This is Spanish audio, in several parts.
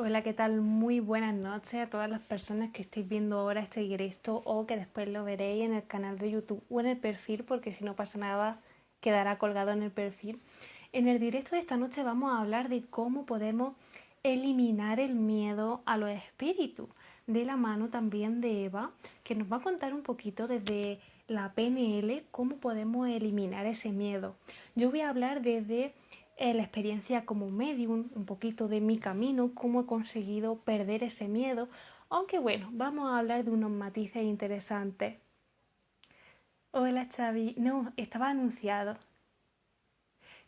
Hola, ¿qué tal? Muy buenas noches a todas las personas que estéis viendo ahora este directo o que después lo veréis en el canal de YouTube o en el perfil, porque si no pasa nada quedará colgado en el perfil. En el directo de esta noche vamos a hablar de cómo podemos eliminar el miedo a los espíritus, de la mano también de Eva, que nos va a contar un poquito desde la PNL cómo podemos eliminar ese miedo. Yo voy a hablar desde la experiencia como medium, un poquito de mi camino, cómo he conseguido perder ese miedo, aunque bueno, vamos a hablar de unos matices interesantes. Hola Xavi, no, estaba anunciado.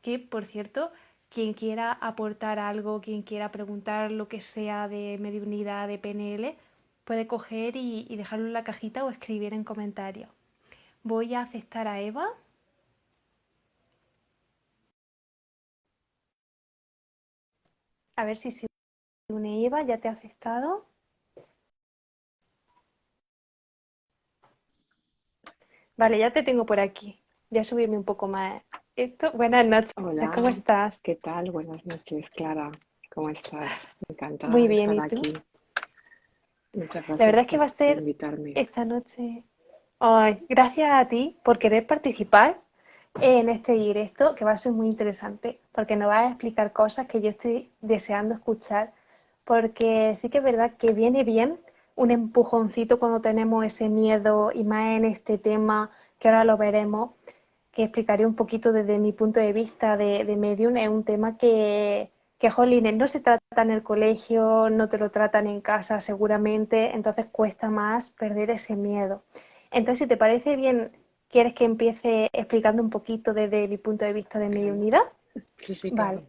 Que por cierto, quien quiera aportar algo, quien quiera preguntar lo que sea de mediunidad, de PNL, puede coger y dejarlo en la cajita o escribir en comentarios. Voy a aceptar a Eva. A ver si se une Eva, ya te ha aceptado. Vale, ya te tengo por aquí. Voy a subirme un poco más esto. Buenas noches, ¿cómo Hola, estás? ¿qué tal? Buenas noches, Clara. ¿Cómo estás? Encantada Muy de bien, estar ¿y tú? aquí. Muchas La gracias verdad es que por va a ser invitarme. esta noche. Ay, gracias a ti por querer participar en este directo, que va a ser muy interesante, porque nos vas a explicar cosas que yo estoy deseando escuchar, porque sí que es verdad que viene bien un empujoncito cuando tenemos ese miedo y más en este tema que ahora lo veremos, que explicaré un poquito desde mi punto de vista de medium. Es un tema jolines, no se trata en el colegio, no te lo tratan en casa seguramente, entonces cuesta más perder ese miedo. Entonces, si te parece bien, ¿quieres que empiece explicando un poquito desde mi punto de vista de Claro. mediunidad? Sí, sí, Vale, claro.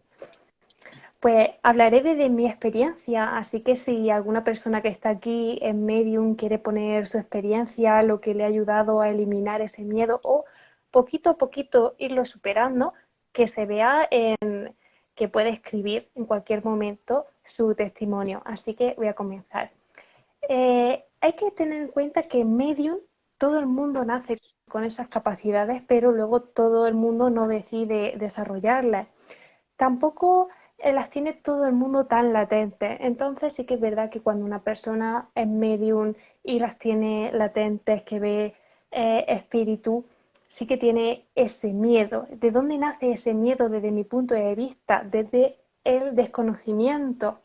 pues hablaré desde mi experiencia, así que si alguna persona que está aquí en Medium quiere poner su experiencia, lo que le ha ayudado a eliminar ese miedo o poquito a poquito irlo superando, que se vea que puede escribir en cualquier momento su testimonio. Así que voy a comenzar. Hay que tener en cuenta que en Medium todo el mundo nace con esas capacidades, pero luego todo el mundo no decide desarrollarlas. Tampoco las tiene todo el mundo tan latentes. Entonces sí que es verdad que cuando una persona es medium y las tiene latentes, que ve espíritu, sí que tiene ese miedo. ¿De dónde nace ese miedo desde mi punto de vista? Desde el desconocimiento,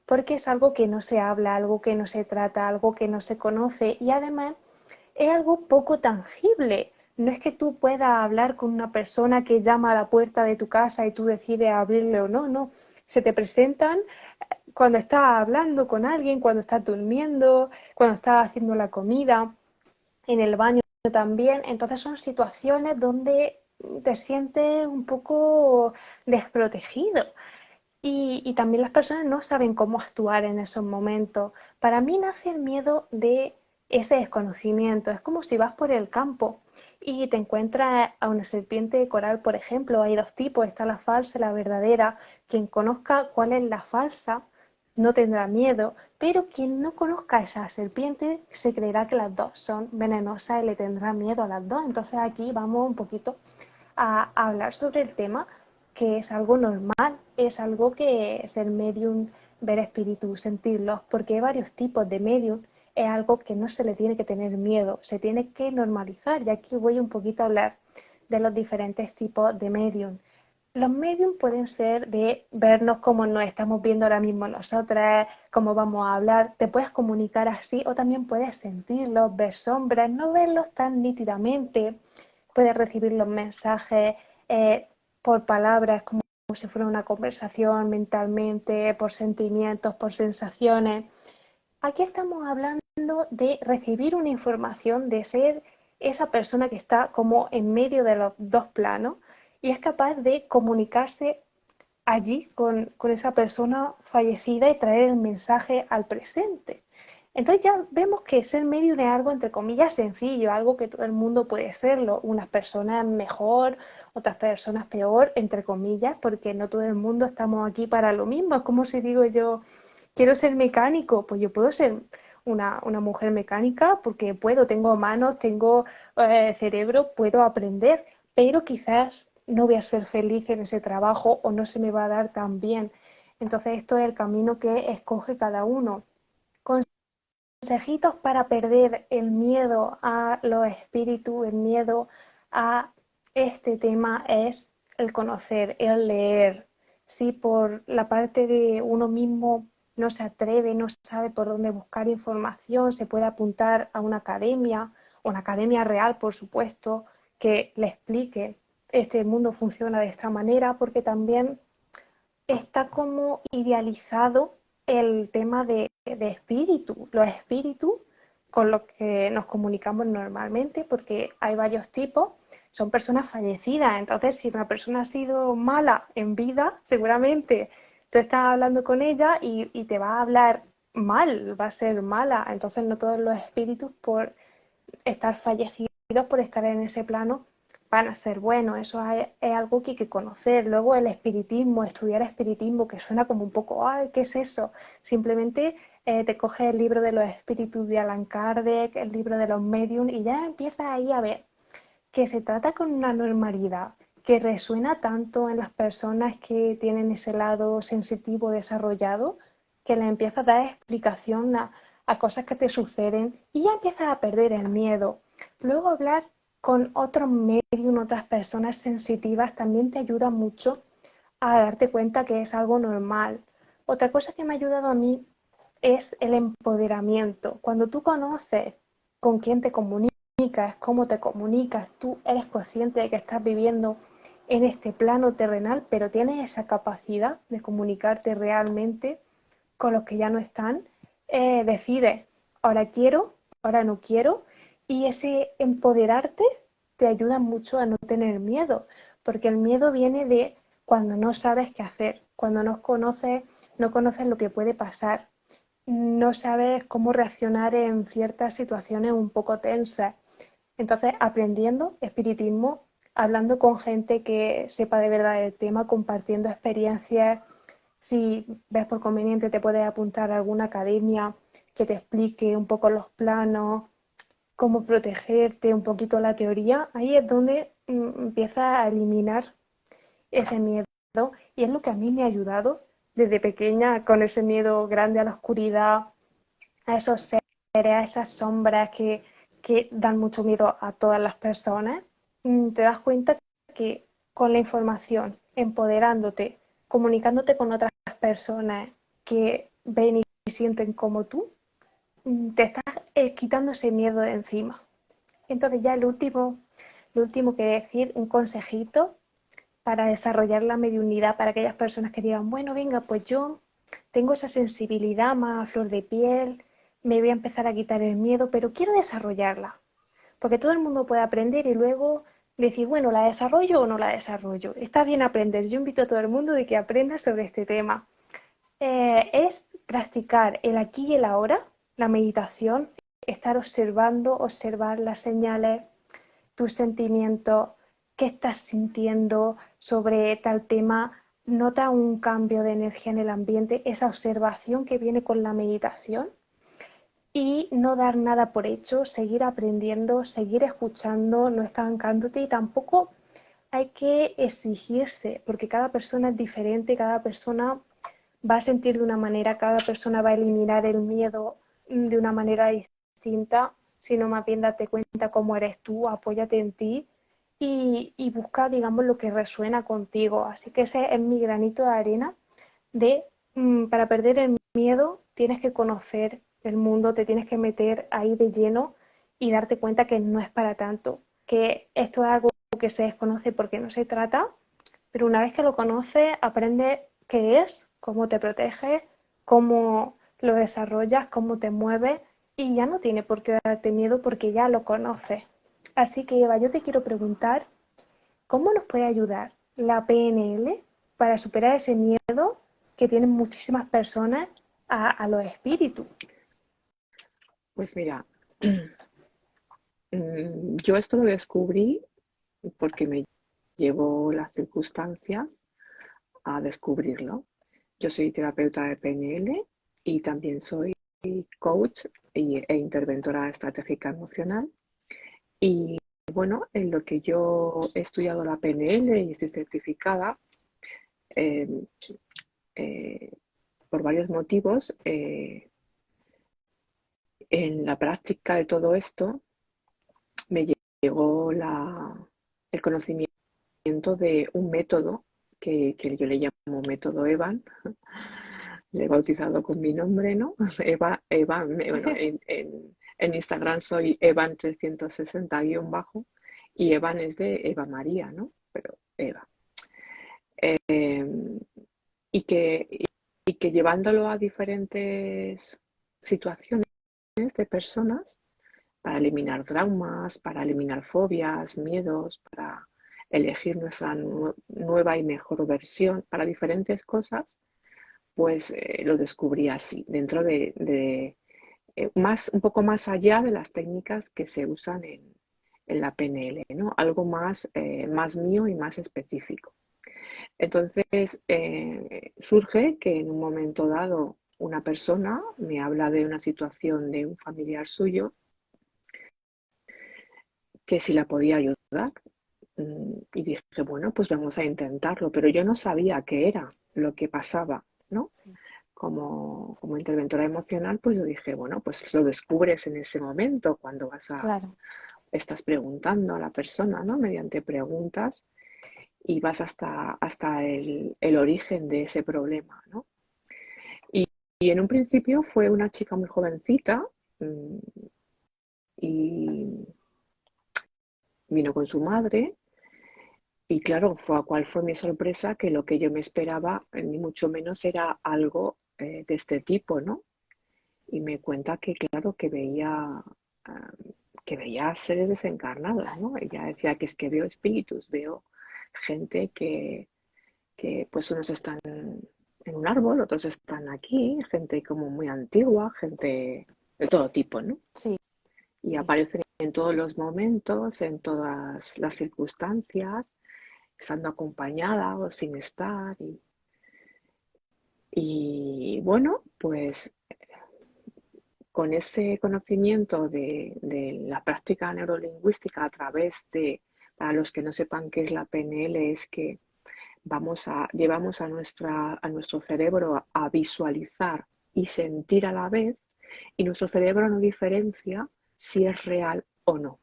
porque es algo que no se habla, algo que no se trata, algo que no se conoce y además es algo poco tangible. No es que tú puedas hablar con una persona que llama a la puerta de tu casa y tú decides abrirle o no, no. Se te presentan cuando estás hablando con alguien, cuando estás durmiendo, cuando estás haciendo la comida, en el baño también. Entonces son situaciones donde te sientes un poco desprotegido. Y también las personas no saben cómo actuar en esos momentos. Para mí nace el miedo de ese desconocimiento. Es como si vas por el campo y te encuentras a una serpiente de coral, por ejemplo. Hay dos tipos, está la falsa y la verdadera. Quien conozca cuál es la falsa no tendrá miedo, pero quien no conozca a esa serpiente se creerá que las dos son venenosas y le tendrá miedo a las dos. Entonces aquí vamos un poquito a hablar sobre el tema, que es algo normal, es algo que ser medium, ver espíritus, sentirlos, porque hay varios tipos de medium, es algo que no se le tiene que tener miedo, se tiene que normalizar. Y aquí voy un poquito a hablar de los diferentes tipos de medium. Los medium pueden ser de vernos como nos estamos viendo ahora mismo nosotras, cómo vamos a hablar, te puedes comunicar así o también puedes sentirlos, ver sombras, no verlos tan nítidamente, puedes recibir los mensajes por palabras como si fuera una conversación mentalmente, por sentimientos, por sensaciones. Aquí estamos hablando de recibir una información, de ser esa persona que está como en medio de los dos planos y es capaz de comunicarse allí con esa persona fallecida y traer el mensaje al presente. Entonces ya vemos que ser medium es algo entre comillas sencillo, algo que todo el mundo puede serlo, unas personas mejor, otras personas peor, entre comillas, porque no todo el mundo estamos aquí para lo mismo. Es como si digo yo, quiero ser mecánico, pues yo puedo ser una mujer mecánica porque puedo, tengo manos, tengo cerebro, puedo aprender, pero quizás no voy a ser feliz en ese trabajo o no se me va a dar tan bien. Entonces esto es el camino que escoge cada uno. Consejitos para perder el miedo a los espíritus, el miedo a este tema es el conocer, el leer. Si por la parte de uno mismo no se atreve, no sabe por dónde buscar información, se puede apuntar a una academia real, por supuesto, que le explique este mundo funciona de esta manera, porque también está como idealizado el tema de espíritu, los espíritus con los que nos comunicamos normalmente, porque hay varios tipos, son personas fallecidas, entonces si una persona ha sido mala en vida, seguramente tú estás hablando con ella y te va a hablar mal, va a ser mala, entonces no todos los espíritus por estar fallecidos, por estar en ese plano, van a ser buenos. Eso es algo que hay que conocer. Luego el espiritismo, estudiar espiritismo, que suena como un poco, ay, ¿qué es eso? Simplemente te coges el libro de los espíritus de Allan Kardec, el libro de los medium y ya empiezas ahí a ver que se trata con una normalidad que resuena tanto en las personas que tienen ese lado sensitivo desarrollado, que le empiezas a dar explicación a cosas que te suceden y ya empiezas a perder el miedo. Luego hablar con otros medios, otras personas sensitivas, también te ayuda mucho a darte cuenta que es algo normal. Otra cosa que me ha ayudado a mí es el empoderamiento. Cuando tú conoces con quién te comunicas, cómo te comunicas, tú eres consciente de que estás viviendo en este plano terrenal, pero tienes esa capacidad de comunicarte realmente con los que ya no están, decides, ahora quiero, ahora no quiero, y ese empoderarte te ayuda mucho a no tener miedo, porque el miedo viene de cuando no sabes qué hacer, cuando no conoces lo que puede pasar, no sabes cómo reaccionar en ciertas situaciones un poco tensas. Entonces, aprendiendo espiritismo, hablando con gente que sepa de verdad el tema, compartiendo experiencias, si ves por conveniente te puedes apuntar a alguna academia que te explique un poco los planos, cómo protegerte, un poquito la teoría. Ahí es donde empiezas a eliminar ese miedo y es lo que a mí me ha ayudado desde pequeña con ese miedo grande a la oscuridad, a esos seres, a esas sombras que dan mucho miedo a todas las personas. Te das cuenta que con la información, empoderándote, comunicándote con otras personas que ven y sienten como tú, te estás quitando ese miedo de encima. Entonces ya lo último que decir, un consejito para desarrollar la mediunidad para aquellas personas que digan, bueno, venga, pues yo tengo esa sensibilidad más a flor de piel, me voy a empezar a quitar el miedo, pero quiero desarrollarla, porque todo el mundo puede aprender y luego decir, bueno, ¿la desarrollo o no la desarrollo? Está bien aprender, yo invito a todo el mundo de que aprenda sobre este tema. Es practicar el aquí y el ahora, la meditación, estar observando, observar las señales, tus sentimientos, qué estás sintiendo sobre tal tema, nota un cambio de energía en el ambiente, esa observación que viene con la meditación y no dar nada por hecho, seguir aprendiendo, seguir escuchando, no estancándote y tampoco hay que exigirse porque cada persona es diferente, cada persona va a sentir de una manera, cada persona va a eliminar el miedo de una manera distinta, sino más bien date cuenta cómo eres tú, apóyate en ti y busca, digamos, lo que resuena contigo. Así que ese es mi granito de arena de, para perder el miedo tienes que conocer el mundo, te tienes que meter ahí de lleno y darte cuenta que no es para tanto, que esto es algo que se desconoce porque no se trata, pero una vez que lo conoces, aprendes qué es, cómo te protege, cómo lo desarrollas, cómo te mueves y ya no tiene por qué darte miedo porque ya lo conoces. Así que Eva, yo te quiero preguntar, ¿cómo nos puede ayudar la PNL para superar ese miedo que tienen muchísimas personas a los espíritus? Pues mira, yo esto lo descubrí porque me llevó las circunstancias a descubrirlo. Yo soy terapeuta de PNL y también soy coach e interventora estratégica emocional. Y bueno, en lo que yo he estudiado la PNL y estoy certificada, eh, eh, por varios motivos, en la práctica de todo esto me llegó el conocimiento de un método que yo le llamo método Evan, le he bautizado con mi nombre, ¿no? Bueno, en Instagram soy Evan360-bajo y Evan es de Eva María, ¿no? Pero Eva. Eh, y que llevándolo a diferentes situaciones de personas, para eliminar traumas, para eliminar fobias, miedos, para elegir nuestra nueva y mejor versión, para diferentes cosas, pues lo descubrí así, dentro un poco más allá de las técnicas que se usan en la PNL, ¿no? Algo más mío y más específico. Entonces, surge que en un momento dado una persona me habla de una situación de un familiar suyo que si la podía ayudar. Y dije, bueno, pues vamos a intentarlo, pero yo no sabía qué era lo que pasaba, ¿no? Sí, Como interventora emocional, pues yo dije, bueno, pues lo descubres en ese momento cuando claro. estás preguntando a la persona, ¿no? Mediante preguntas y vas hasta el origen de ese problema, ¿no? Y en un principio fue una chica muy jovencita mmm, y vino con su madre. Y claro, cuál fue mi sorpresa que lo que yo me esperaba, ni mucho menos era algo de este tipo, ¿no? Y me cuenta que, claro, ah, que veía seres desencarnados, ¿no? Ella decía que es que veo espíritus, veo gente que pues unos están en un árbol, otros están aquí, gente como muy antigua, gente de todo tipo, ¿no? Sí, Y aparecen en todos los momentos, en todas las circunstancias, estando acompañada o sin estar. Y bueno, pues con ese conocimiento de la práctica neurolingüística a través para los que no sepan qué es la PNL, es que llevamos a nuestro cerebro a visualizar y sentir a la vez, y nuestro cerebro no diferencia si es real o no.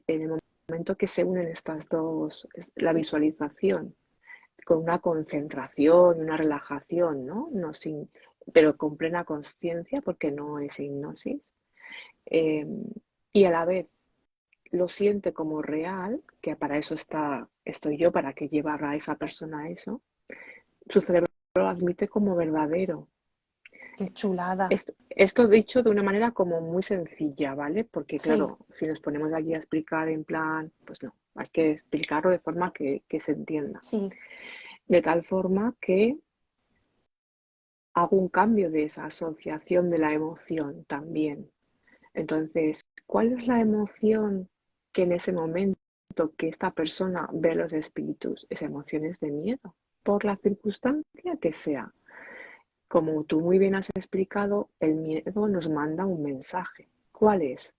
En el momento que se unen estas dos, la visualización con una concentración, una relajación, ¿no? No sin, pero con plena conciencia, porque no es hipnosis, eh, y a la vez lo siente como real, que para eso estoy yo, para que llevar a esa persona a eso, su cerebro lo admite como verdadero. qué chulada. Esto dicho de una manera como muy sencilla, ¿vale? Porque Sí, claro, si nos ponemos aquí a explicar en plan, pues no, hay que explicarlo de forma que se entienda. sí, De tal forma que hago un cambio de esa asociación de la emoción también. Entonces, ¿cuál es la emoción que en ese momento que esta persona ve a los espíritus? Esa emoción es de miedo, por la circunstancia que sea. Como tú muy bien has explicado, el miedo nos manda un mensaje. ¿Cuál es?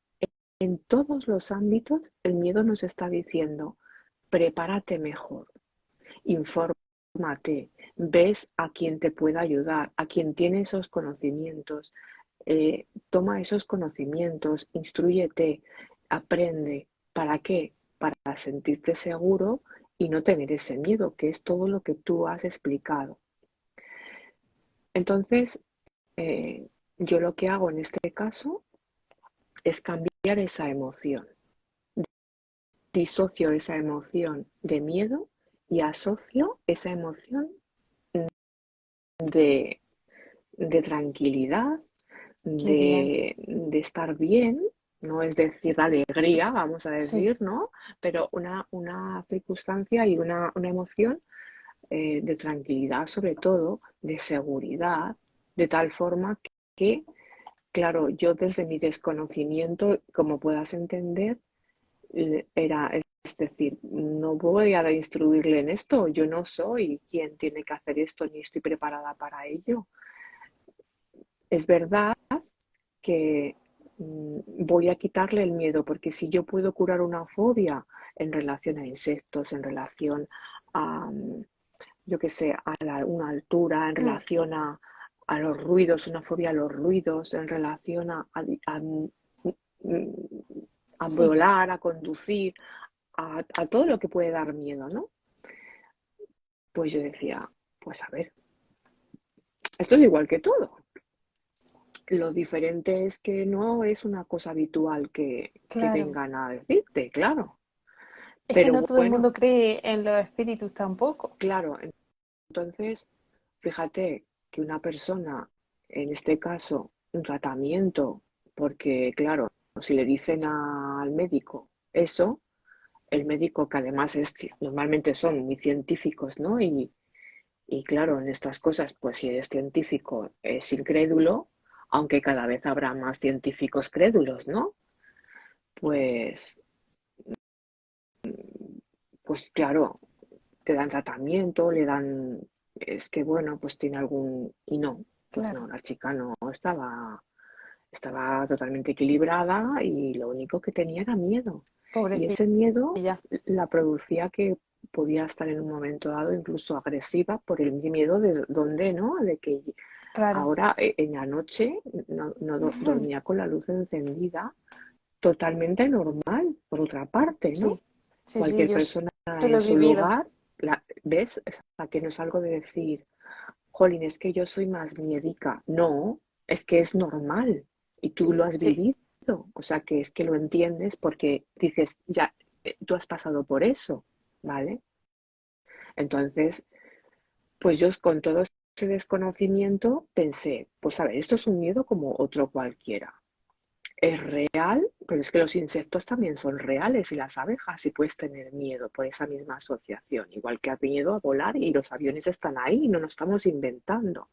En todos los ámbitos, el miedo nos está diciendo, prepárate mejor, infórmate, ves a quien te pueda ayudar, a quien tiene esos conocimientos, toma esos conocimientos, instrúyete, aprende. ¿Para qué? Para sentirte seguro y no tener ese miedo, que es todo lo que tú has explicado. Entonces, eh, yo lo que hago en este caso es cambiar esa emoción. Disocio esa emoción de miedo y asocio esa emoción de, de tranquilidad, qué bien. de estar bien, no es decir de alegría, vamos a Sí, decir, ¿no? Pero una circunstancia y una emoción de tranquilidad, sobre todo, de seguridad, de tal forma que, claro, yo desde mi desconocimiento, como puedas entender, es decir, no voy a instruirle en esto, yo no soy quien tiene que hacer esto, ni estoy preparada para ello. Es verdad que voy a quitarle el miedo, porque si yo puedo curar una fobia en relación a insectos, en relación a, yo qué sé, una altura en mm, relación a los ruidos, una fobia a los ruidos, en relación a sí, volar, a conducir, a todo lo que puede dar miedo, ¿no? Pues yo decía, pues a ver, esto es igual que todo. Lo diferente es que no es una cosa habitual que claro. vengan a decirte, claro. Es que Pero no todo el bueno, mundo cree en los espíritus tampoco. claro, entonces, fíjate que una persona, en este caso, un tratamiento, porque claro, si le dicen al médico eso, el médico que además normalmente son muy científicos, ¿no? Y claro, en estas cosas, pues si eres científico, es incrédulo, aunque cada vez habrá más científicos crédulos, ¿no? Pues, pues claro, te dan tratamiento, le dan, es que bueno, pues tiene algún, y no, pues no, Claro, la chica no estaba totalmente equilibrada y lo único que tenía era miedo. Y pobrecilla. ese miedo la producía que podía estar en un momento dado incluso agresiva por el miedo de dónde, ¿no? De que Claro. ahora en la noche no dormía con la luz encendida, totalmente normal, por otra parte, ¿no? Sí, sí, sí, Cualquier yo persona esto lo en he su vivido. lugar, ¿ves? O sea, que no es algo de decir, jolín, es que yo soy más miedica. No, es que es normal y tú lo has Sí, vivido. O sea, que es que lo entiendes porque dices, ya, tú has pasado por eso, ¿vale? Entonces, pues yo con todo ese desconocimiento pensé, pues a ver, esto es un miedo como otro cualquiera. Es real, pero es que los insectos también son reales y las abejas y puedes tener miedo por esa misma asociación, igual que has miedo a volar y los aviones están ahí y no nos estamos inventando.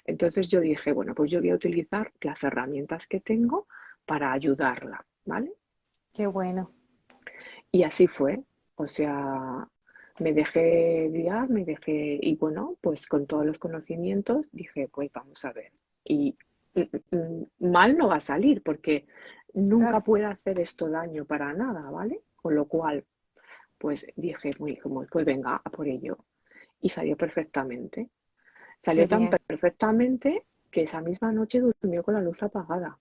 Entonces yo dije, bueno, pues yo voy a utilizar las herramientas que tengo para ayudarla, ¿vale? qué bueno. Y así fue, o sea, me dejé guiar, y bueno, pues con todos los conocimientos dije, pues vamos a ver. Y mal no va a salir porque nunca Claro, puede hacer esto daño para nada, ¿vale? Con lo cual, pues dije, pues venga, a por ello. Y salió perfectamente. qué Salió tan bien. perfectamente que esa misma noche durmió con la luz apagada,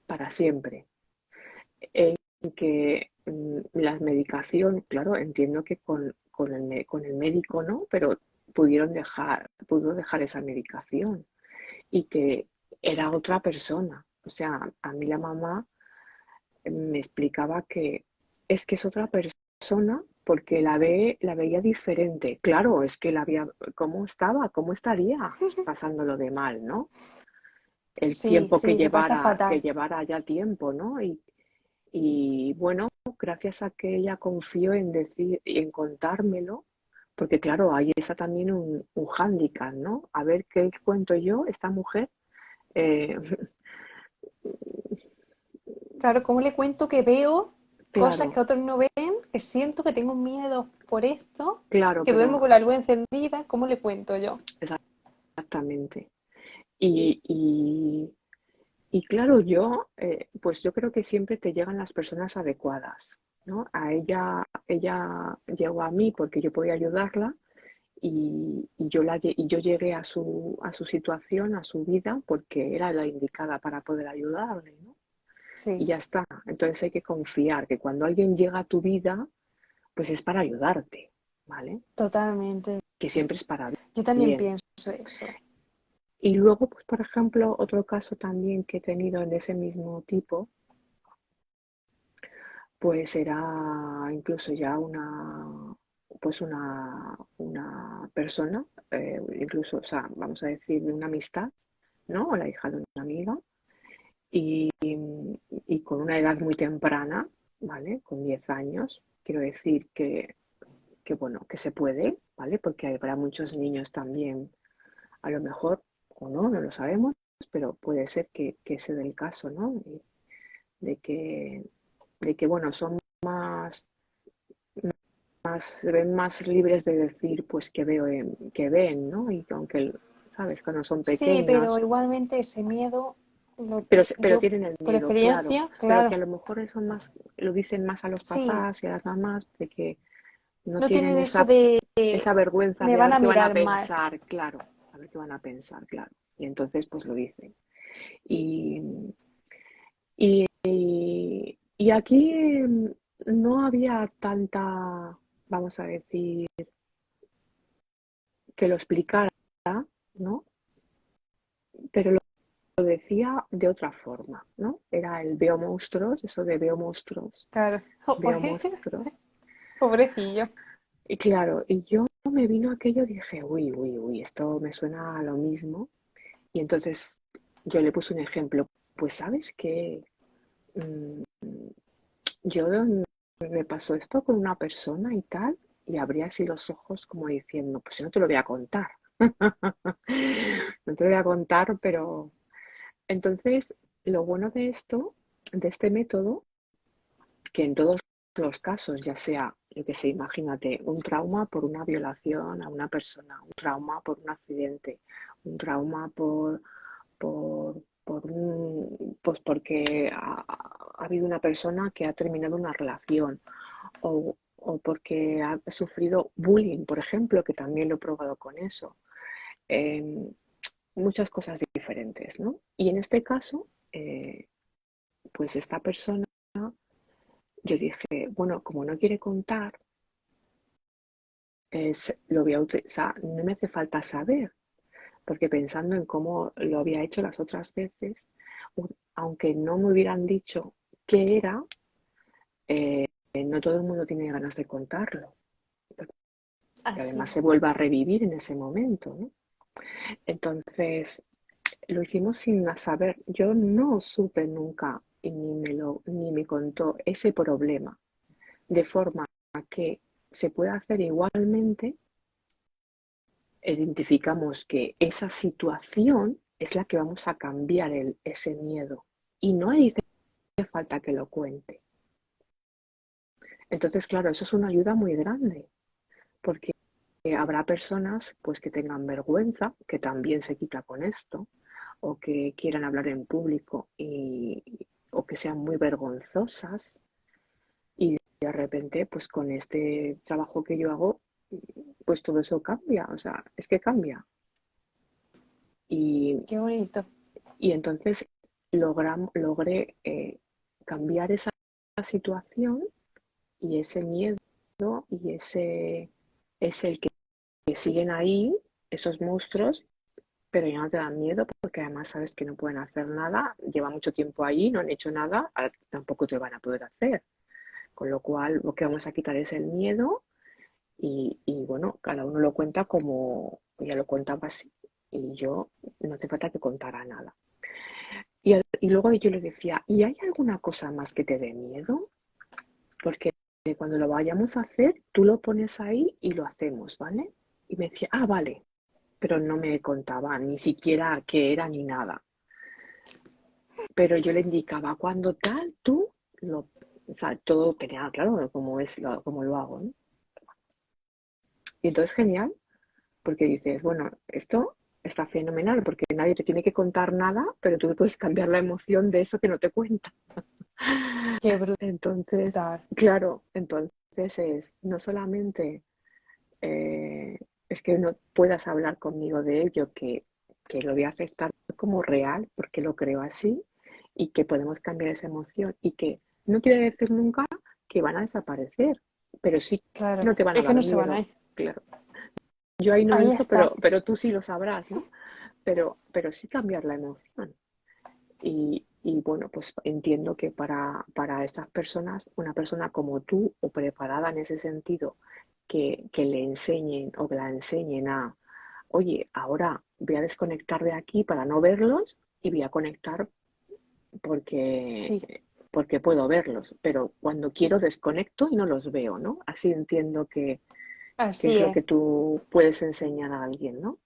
para siempre. En que la medicación, claro, entiendo que con el médico no, pero pudo dejar esa medicación y que era otra persona. O sea, a mí la mamá me explicaba que es otra persona porque la veía diferente. Claro, es que ¿cómo estaba? ¿Cómo estaría pasándolo de mal, ¿no? El Sí, tiempo sí, se pasa que fatal. llevara ya tiempo, ¿no? Y bueno, gracias a que ella confió en decir y en contármelo, porque claro, ahí está también un hándicap, ¿no? A ver qué cuento yo, esta mujer. eh, Claro, ¿cómo le cuento que veo cosas que claro, otros no ven, que siento que tengo miedo por esto, claro, que duermo pero con la luz encendida? ¿Cómo le cuento yo? exactamente. Y, y, y claro, pues yo creo que siempre te llegan las personas adecuadas, ¿no? Ella llegó a mí porque yo podía ayudarla y yo llegué a su situación, a su vida, porque era la indicada para poder ayudarle, ¿no? Y Sí, ya está. Entonces hay que confiar que cuando alguien llega a tu vida, pues es para ayudarte, ¿vale? totalmente. Que siempre es para Yo también bien. pienso eso. Y luego, pues por ejemplo, otro caso también que he tenido de ese mismo tipo, pues era incluso ya una persona, incluso, o sea, vamos a decir, de una amistad, ¿no? O la hija de una amiga, y, y con una edad muy temprana, ¿vale? Con 10 años, quiero decir que bueno, que se puede, ¿vale? Porque habrá muchos niños también, a lo mejor, o no, no lo sabemos, pero puede ser que se dé el caso, ¿no? De que, de que, bueno, son se ven más libres de decir, pues, que ven, ¿no? Y que aunque, ¿sabes? Cuando son Sí, pero pequeños, igualmente ese miedo, pero yo tienen el por miedo, claro, experiencia, pero que a claro, lo mejor eso más, lo dicen más a los sí, papás y a las mamás, de que No No tienen tienen eso de esa vergüenza me de a van ver a qué van a mirar mal. pensar, claro, a ver qué van a pensar, claro. Y entonces pues lo dicen. Y, y aquí no había tanta, vamos a decir, que lo explicara, ¿no? Pero lo decía de otra forma, ¿no? Era el veo monstruos, eso de Claro. veo monstruos. Pobrecillo. Y claro, y yo me vino aquello y dije, uy, uy, uy, esto me suena a lo mismo. Y entonces yo le puse un ejemplo, pues sabes que yo me pasó esto con una persona y tal, y abría así los ojos como diciendo, pues yo no te lo voy a contar. No te lo voy a contar, pero entonces lo bueno de esto, de este método, que en todos los casos, ya sea, yo que sé, imagínate, un trauma por una violación a una persona, un trauma por un accidente, un trauma pues porque ha habido una persona que ha terminado una relación o porque ha sufrido bullying, por ejemplo, que también lo he probado con eso. Eh, Muchas cosas diferentes, ¿no? Y en este caso, pues esta persona, yo dije, bueno, como no quiere contar, lo voy a utilizar, no me hace falta saber, porque pensando en cómo lo había hecho las otras veces, aunque no me hubieran dicho qué era, no todo el mundo tiene ganas de contarlo, que Así además es. se vuelva a revivir en ese momento, ¿no? Entonces, lo hicimos sin saber, yo no supe nunca y ni me contó ese problema, de forma que se puede hacer igualmente, identificamos que esa situación es la que vamos a cambiar ese miedo y no hace falta que lo cuente. Entonces, claro, eso es una ayuda muy grande, porque habrá personas pues que tengan vergüenza, que también se quita con esto, o que quieran hablar en público o que sean muy vergonzosas y de repente pues con este trabajo que yo hago pues todo eso cambia, o sea, es que cambia. Y, Qué bonito. y entonces logré cambiar esa situación y ese miedo y ese es el que siguen ahí, esos monstruos, pero ya no te dan miedo porque además sabes que no pueden hacer nada, lleva mucho tiempo ahí, no han hecho nada, ahora tampoco te van a poder hacer. Con lo cual lo que vamos a quitar es el miedo y bueno, cada uno lo cuenta como ella lo contaba así y yo no hace falta que contara nada. Y luego yo le decía, ¿y hay alguna cosa más que te dé miedo? Porque cuando lo vayamos a hacer, tú lo pones ahí y lo hacemos, ¿vale? Y me decía, ah, vale, pero no me contaba ni siquiera qué era ni nada. Pero yo le indicaba, cuando tal, tú, o sea, todo tenía claro cómo lo hago, ¿no? Y entonces genial, porque dices, bueno, esto está fenomenal, porque nadie te tiene que contar nada, pero tú puedes cambiar la emoción de eso que no te cuenta. Qué Entonces, brutal. claro, entonces no solamente es que no puedas hablar conmigo de ello, que lo voy a aceptar como real, porque lo creo así, y que podemos cambiar esa emoción, y que no quiere decir nunca que van a desaparecer, pero sí que Claro. no te van a Es que dar no se van a miedo, ir. claro. Yo ahí no Ahí entro, está. pero tú sí lo sabrás, ¿no? Pero sí cambiar la emoción. Y bueno, pues entiendo que para estas personas, una persona como tú o preparada en ese sentido, que le enseñen o que la enseñen a, oye, ahora voy a desconectar de aquí para no verlos y voy a conectar porque, Sí, porque puedo verlos, pero cuando quiero desconecto y no los veo, ¿no? Así entiendo que es así lo es. que tú puedes enseñar a alguien, ¿no?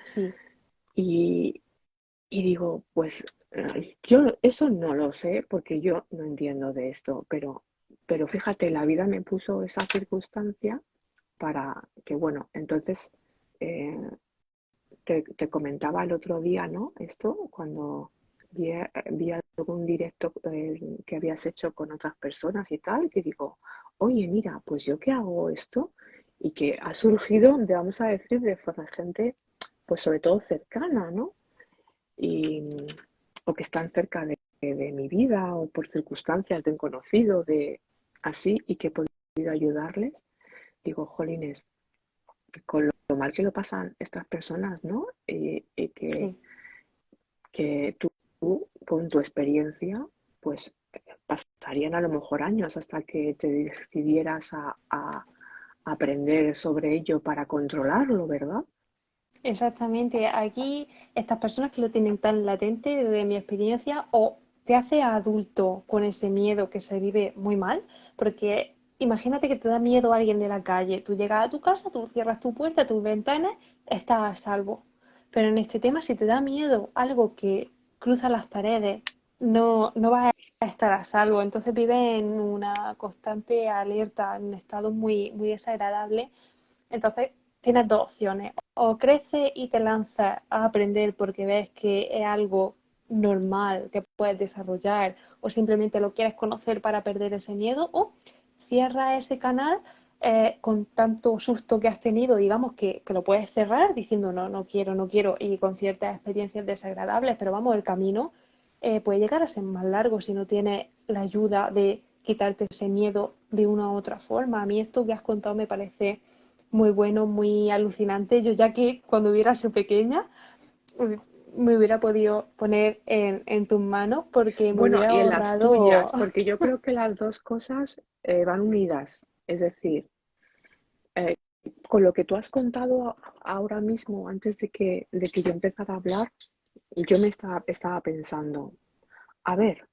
Sí. Y, Y digo, pues yo eso no lo sé porque yo no entiendo de esto, pero fíjate, la vida me puso esa circunstancia para que, bueno, entonces eh, te comentaba el otro día, ¿no? Esto, cuando vi algún directo que habías hecho con otras personas y tal, que digo, oye, mira, pues yo que hago esto, y que ha surgido, vamos a decir, de gente, pues sobre todo cercana, ¿no? Y, o que están cerca de mi vida o por circunstancias de un conocido, de así, y que he podido ayudarles. Digo, jolines, con lo mal que lo pasan estas personas, ¿no? Y Sí. que tú, con tu experiencia, pues pasarían a lo mejor años hasta que te decidieras a aprender sobre ello para controlarlo, ¿verdad? Exactamente. Aquí, estas personas que lo tienen tan latente, desde mi experiencia, o te hace adulto con ese miedo que se vive muy mal, porque imagínate que te da miedo a alguien de la calle. Tú llegas a tu casa, tú cierras tu puerta, tus ventanas, estás a salvo. Pero en este tema, si te da miedo algo que cruza las paredes, no vas a estar a salvo. Entonces vives en una constante alerta, en un estado muy, muy desagradable. Entonces, tienes dos opciones. O creces y te lanzas a aprender porque ves que es algo normal que puedes desarrollar o simplemente lo quieres conocer para perder ese miedo, o cierras ese canal con tanto susto que has tenido, digamos, que lo puedes cerrar diciendo no, no quiero, no quiero, y con ciertas experiencias desagradables, pero vamos, el camino puede llegar a ser más largo si no tienes la ayuda de quitarte ese miedo de una u otra forma. A mí esto que has contado me parece muy bueno, muy alucinante. Yo ya que cuando hubiera sido pequeña me hubiera podido poner en tus manos porque me Bueno, hubiera y en las ahorrado. tuyas, porque yo creo que las dos cosas van unidas. Es decir, eh, con lo que tú has contado ahora mismo, antes de que yo empezara a hablar, yo estaba pensando, a ver,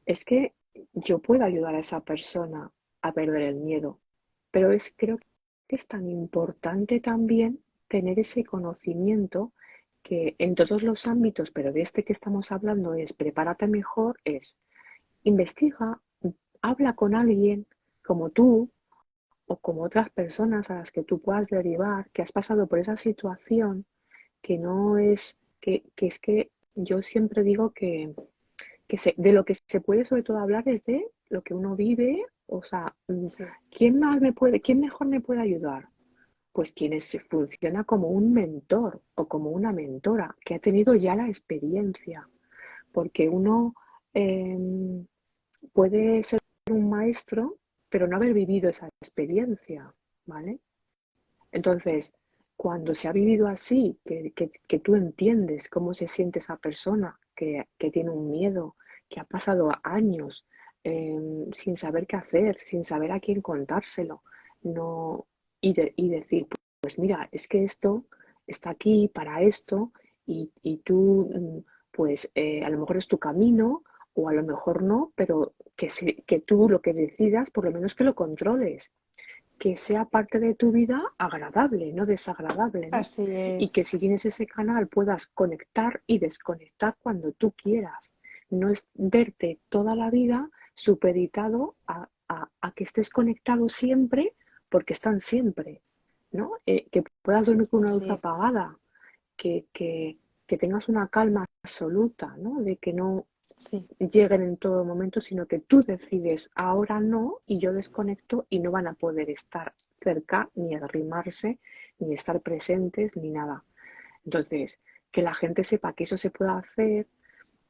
es que yo puedo ayudar a esa persona a perder el miedo, pero creo que es tan importante también tener ese conocimiento que en todos los ámbitos, pero de este que estamos hablando es prepárate mejor, es investiga, habla con alguien como tú o como otras personas a las que tú puedas derivar, que has pasado por esa situación, que no es, que es que yo siempre digo que de lo que se puede sobre todo hablar es de lo que uno vive, o sea, Sí, quién mejor me puede ayudar? Pues funciona como un mentor o como una mentora que ha tenido ya la experiencia, porque uno eh, puede ser un maestro, pero no haber vivido esa experiencia, ¿vale? Entonces, cuando se ha vivido así, que tú entiendes cómo se siente esa persona que tiene un miedo, que ha pasado años sin saber qué hacer, sin saber a quién contárselo, no, y decir, pues mira, es que esto está aquí para esto y tú, pues a lo mejor es tu camino o a lo mejor no, pero que tú lo que decidas, por lo menos que lo controles, que sea parte de tu vida agradable, no desagradable, ¿no? así Y que es. si tienes ese canal puedas conectar y desconectar cuando tú quieras. No es verte toda la vida supeditado a que estés conectado siempre porque están siempre, ¿no? Que puedas dormir con una luz Así es. apagada, que, que, que tengas una calma absoluta, ¿no? De que no Sí, lleguen en todo momento, sino que tú decides ahora no y yo desconecto y no van a poder estar cerca, ni arrimarse, ni estar presentes, ni nada. Entonces, que la gente sepa que eso se puede hacer,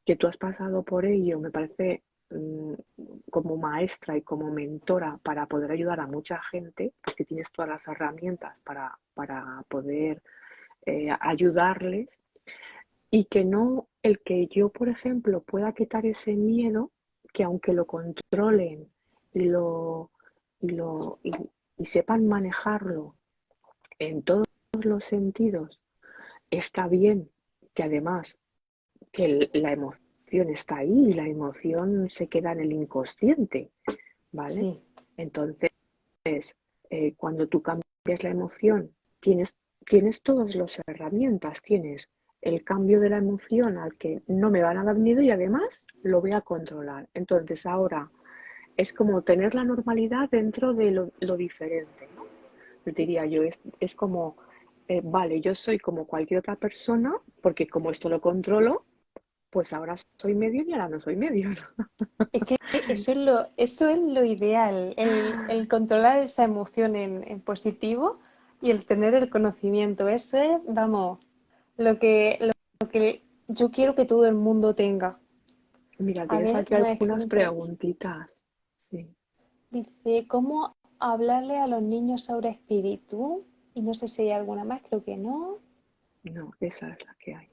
que tú has pasado por ello, me parece como maestra y como mentora para poder ayudar a mucha gente, porque tienes todas las herramientas para poder ayudarles y que no el que yo, por ejemplo, pueda quitar ese miedo, que aunque lo controlen y lo, y lo y sepan manejarlo en todos los sentidos, está bien que además que la emoción está ahí y la emoción se queda en el inconsciente, ¿vale? sí, Entonces, cuando tú cambias la emoción, tienes todas las herramientas, tienes el cambio de la emoción al que no me van a dar miedo y además lo voy a controlar. Entonces ahora es como tener la normalidad dentro de lo diferente, ¿no? Diría yo, es como, vale, yo soy como cualquier otra persona, porque como esto lo controlo, pues ahora soy medio y ahora no soy medio, ¿no? Es que eso es lo ideal, el controlar esa emoción en positivo y el tener el conocimiento. Eso es, vamos, lo que yo quiero que todo el mundo tenga. Mira, A tienes ver, aquí una algunas ejemplo. preguntitas. Sí, Dice, ¿cómo hablarle a los niños sobre espíritu? Y no sé si hay alguna más, creo que no. no, esa es la que hay.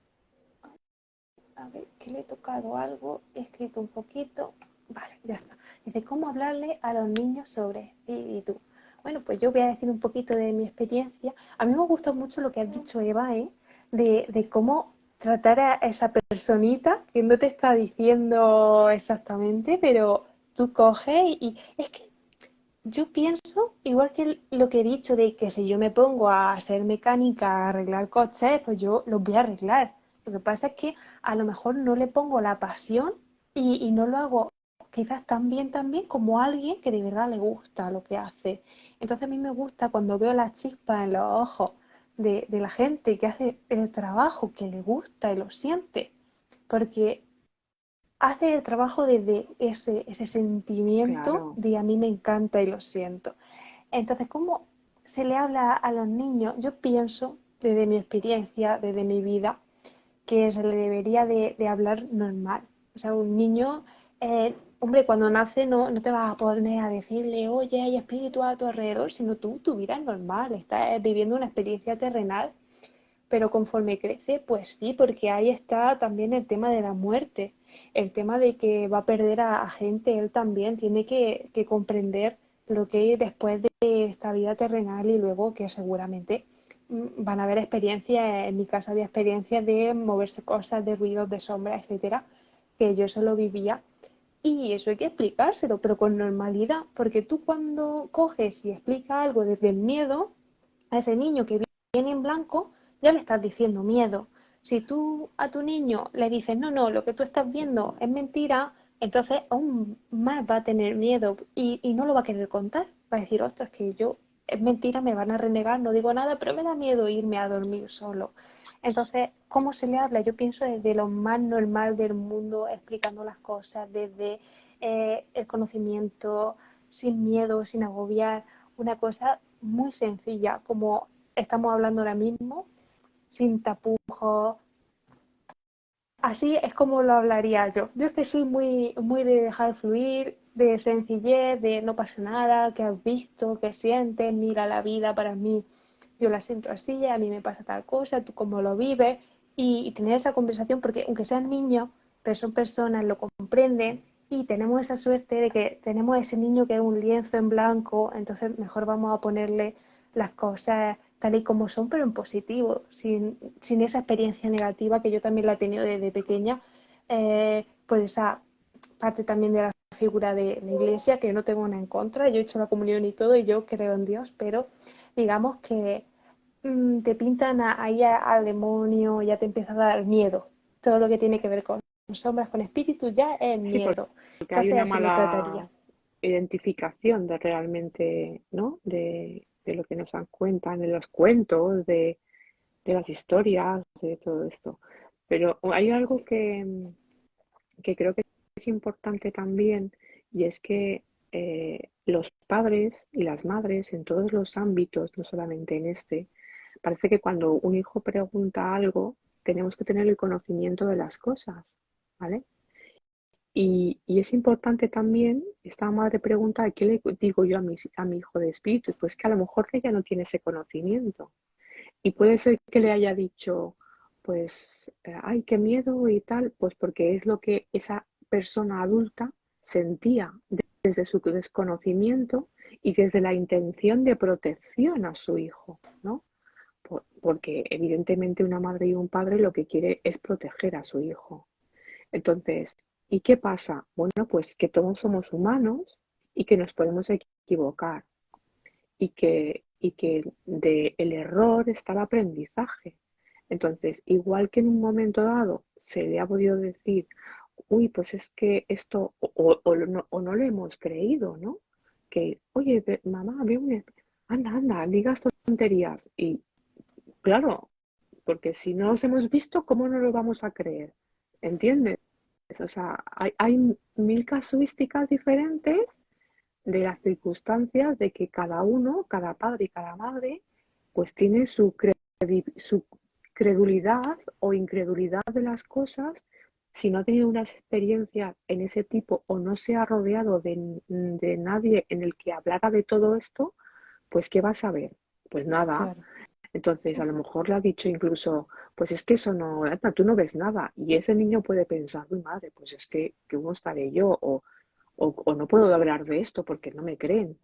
A ver, que le he tocado algo, he escrito un poquito. Vale, ya está. Dice, ¿cómo hablarle a los niños sobre espíritu? Bueno, pues yo voy a decir un poquito de mi experiencia. A mí me gusta mucho lo que has dicho, Eva, ¿eh? De cómo tratar a esa personita que no te está diciendo exactamente, pero tú coges y es que yo pienso, igual que lo que he dicho, de que si yo me pongo a ser mecánica, a arreglar coches, pues yo los voy a arreglar. Lo que pasa es que a lo mejor no le pongo la pasión y no lo hago quizás tan bien como alguien que de verdad le gusta lo que hace. Entonces a mí me gusta cuando veo las chispas en los ojos de la gente que hace el trabajo que le gusta y lo siente, porque hace el trabajo desde ese sentimiento Claro, de a mí me encanta y lo siento. Entonces, ¿cómo se le habla a los niños? Yo pienso, desde mi experiencia, desde mi vida, que se le debería de hablar normal. O sea, un niño, hombre, cuando nace no te vas a poner a decirle, oye, hay espíritu a tu alrededor, sino tú, tu vida es normal, estás viviendo una experiencia terrenal, pero conforme crece, pues sí, porque ahí está también el tema de la muerte, el tema de que va a perder a gente, él también tiene que comprender lo que hay después de esta vida terrenal y luego que seguramente van a haber experiencias, en mi casa había experiencias de moverse cosas, de ruidos, de sombras, etcétera, que yo solo vivía y eso hay que explicárselo, pero con normalidad, porque tú cuando coges y explicas algo desde el miedo, a ese niño que viene en blanco, ya le estás diciendo miedo. Si tú a tu niño le dices, no, no, lo que tú estás viendo es mentira, entonces aún más va a tener miedo y no lo va a querer contar. Va a decir, ostras, que yo es mentira, me van a renegar, no digo nada, pero me da miedo irme a dormir solo. Entonces, ¿cómo se le habla? Yo pienso desde lo más normal del mundo, explicando las cosas, desde el conocimiento, sin miedo, sin agobiar, una cosa muy sencilla, como estamos hablando ahora mismo, sin tapujos. Así es como lo hablaría yo. Yo es que soy muy de dejar fluir, de sencillez, de no pasa nada, que has visto, que sientes, mira la vida para mí. Yo la siento así, a mí me pasa tal cosa, tú cómo lo vives, y tener esa conversación, porque aunque sean niños, pero son personas, lo comprenden, y tenemos esa suerte de que tenemos ese niño que es un lienzo en blanco, entonces mejor vamos a ponerle las cosas tal y como son, pero en positivo, sin esa experiencia negativa que yo también la he tenido desde pequeña, pues esa parte también de la figura de la iglesia, que no tengo nada en contra, yo he hecho la comunión y todo, y yo creo en Dios, pero digamos que te pintan ahí al demonio, ya te empieza a dar miedo. Todo lo que tiene que ver con sombras, con espíritus, ya es sí, miedo. porque hay Entonces una así lo trataría. mala identificación de realmente, ¿no? De lo que nos dan cuentan, de los cuentos, de las historias, de todo esto. Pero hay algo Sí. que creo que es importante también, y es que los padres y las madres en todos los ámbitos, no solamente en este, parece que cuando un hijo pregunta algo, tenemos que tener el conocimiento de las cosas, ¿vale? Y es importante también, esta madre pregunta, ¿qué le digo yo a mi hijo de espíritu? Pues que a lo mejor ella no tiene ese conocimiento. Y puede ser que le haya dicho, pues, ay, qué miedo y tal, pues porque es lo que esa persona adulta sentía desde su desconocimiento y desde la intención de protección a su hijo, ¿no? Porque evidentemente una madre y un padre lo que quiere es proteger a su hijo. Entonces, ¿y qué pasa? Bueno, pues que todos somos humanos y que nos podemos equivocar y que de el error está el aprendizaje. Entonces, igual que en un momento dado se le ha podido decir, uy, pues es que esto, o no lo hemos creído, ¿no? Que, oye, mamá, ve un, anda, anda, digas tonterías. Y claro, porque si no los hemos visto, ¿cómo no lo vamos a creer? ¿entiendes? O sea, hay mil casuísticas diferentes de las circunstancias de que cada uno, cada padre y cada madre, pues tiene su credulidad o incredulidad de las cosas. Si no ha tenido unas experiencias en ese tipo o no se ha rodeado de nadie en el que hablara de todo esto, pues ¿qué vas a ver? Pues nada. Claro, Entonces, a lo mejor le ha dicho incluso, pues es que eso no, Ata, tú no ves nada. Y ese niño puede pensar, mi madre, pues es que, ¿cómo estaré yo? O no puedo hablar de esto porque no me creen.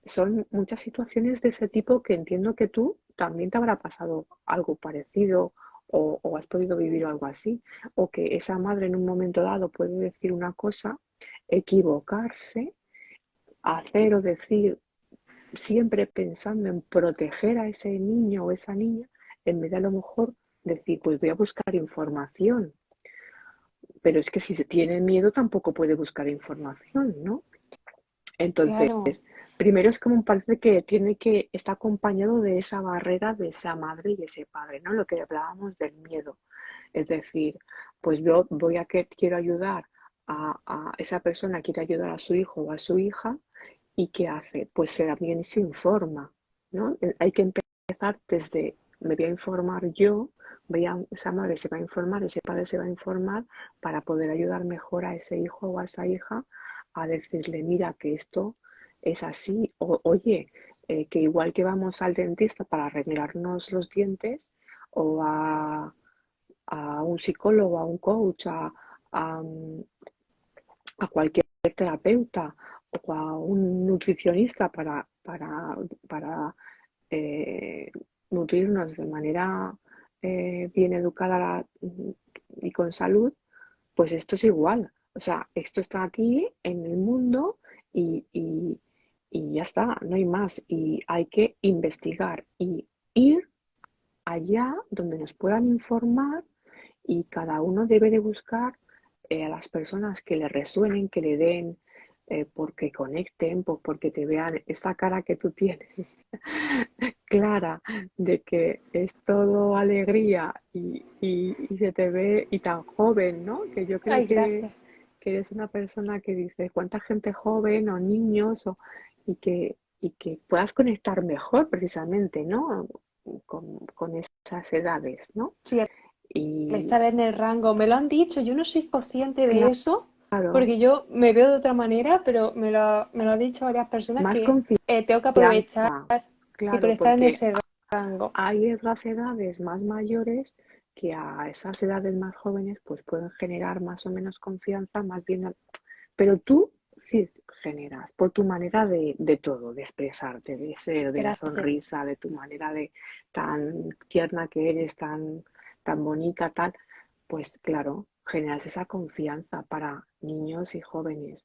Son muchas situaciones de ese tipo que entiendo que tú también te habrá pasado algo parecido o has podido vivir algo así. O que esa madre en un momento dado puede decir una cosa, equivocarse, hacer o decir siempre pensando en proteger a ese niño o esa niña, en vez de a lo mejor decir, pues voy a buscar información. Pero es que si se tiene miedo tampoco puede buscar información, ¿no? Entonces, claro, primero es como parece que tiene que estar acompañado de esa barrera de esa madre y ese padre, ¿no? Lo que hablábamos del miedo. Es decir, pues yo voy a que quiero ayudar a esa persona, quiere ayudar a su hijo o a su hija, ¿y qué hace? Pues también se informa, ¿no? Hay que empezar desde, me voy a informar yo, esa madre se va a informar, ese padre se va a informar para poder ayudar mejor a ese hijo o a esa hija a decirle, mira, que esto es así, o oye, que igual que vamos al dentista para arreglarnos los dientes o a un psicólogo, a un coach, a, a cualquier terapeuta o a un nutricionista para eh, nutrirnos de manera bien educada y con salud, pues esto es igual. O sea, esto está aquí en el mundo y, y, y ya está, no hay más. Y hay que investigar y ir allá donde nos puedan informar y cada uno debe de buscar a las personas que le resuenen, que le den, porque conecten, porque te vean esta cara que tú tienes clara de que es todo alegría y se te ve y tan joven, ¿no? Que yo creo ay, gracias. que eres una persona que dice cuánta gente joven o niños y que puedas conectar mejor precisamente, ¿no? Con esas edades, ¿no? Sí, Y estar en el rango, me lo han dicho, yo no soy consciente de eso, claro, porque yo me veo de otra manera, pero me lo han dicho varias personas más que tengo que aprovechar, confianza, sí, por claro, estar en porque ese rango. hay otras edades más mayores que a esas edades más jóvenes pues pueden generar más o menos confianza, más bien, pero tú sí generas por tu manera de todo, de expresarte, de ser, de la Gracias. sonrisa, de tu manera de tan tierna que eres, tan bonita, tal, pues claro, generas esa confianza para niños y jóvenes.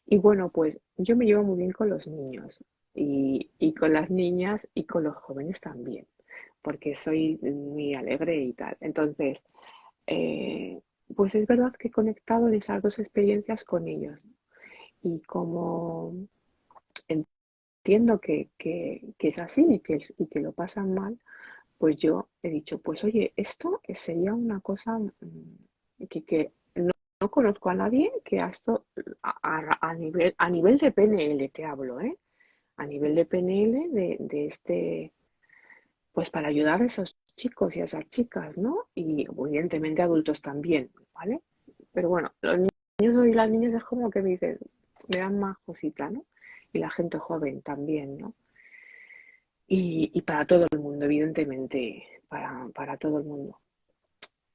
Y bueno, pues yo me llevo muy bien con los niños y con las niñas y con los jóvenes también, porque soy muy alegre y tal. Entonces, eh, pues es verdad que he conectado en esas dos experiencias con ellos. Y como entiendo que es así y que lo pasan mal, pues yo he dicho, pues oye, esto sería una cosa que no conozco a nadie que a esto, a nivel de PNL te hablo, ¿eh? A nivel de PNL, de este, pues para ayudar a esos chicos y a esas chicas, ¿no? Y evidentemente adultos también, ¿vale? Pero bueno, los niños y las niñas es como que me dicen, me dan más cosita, ¿no? Y la gente joven también, ¿no? Y para todo el mundo, evidentemente, para todo el mundo.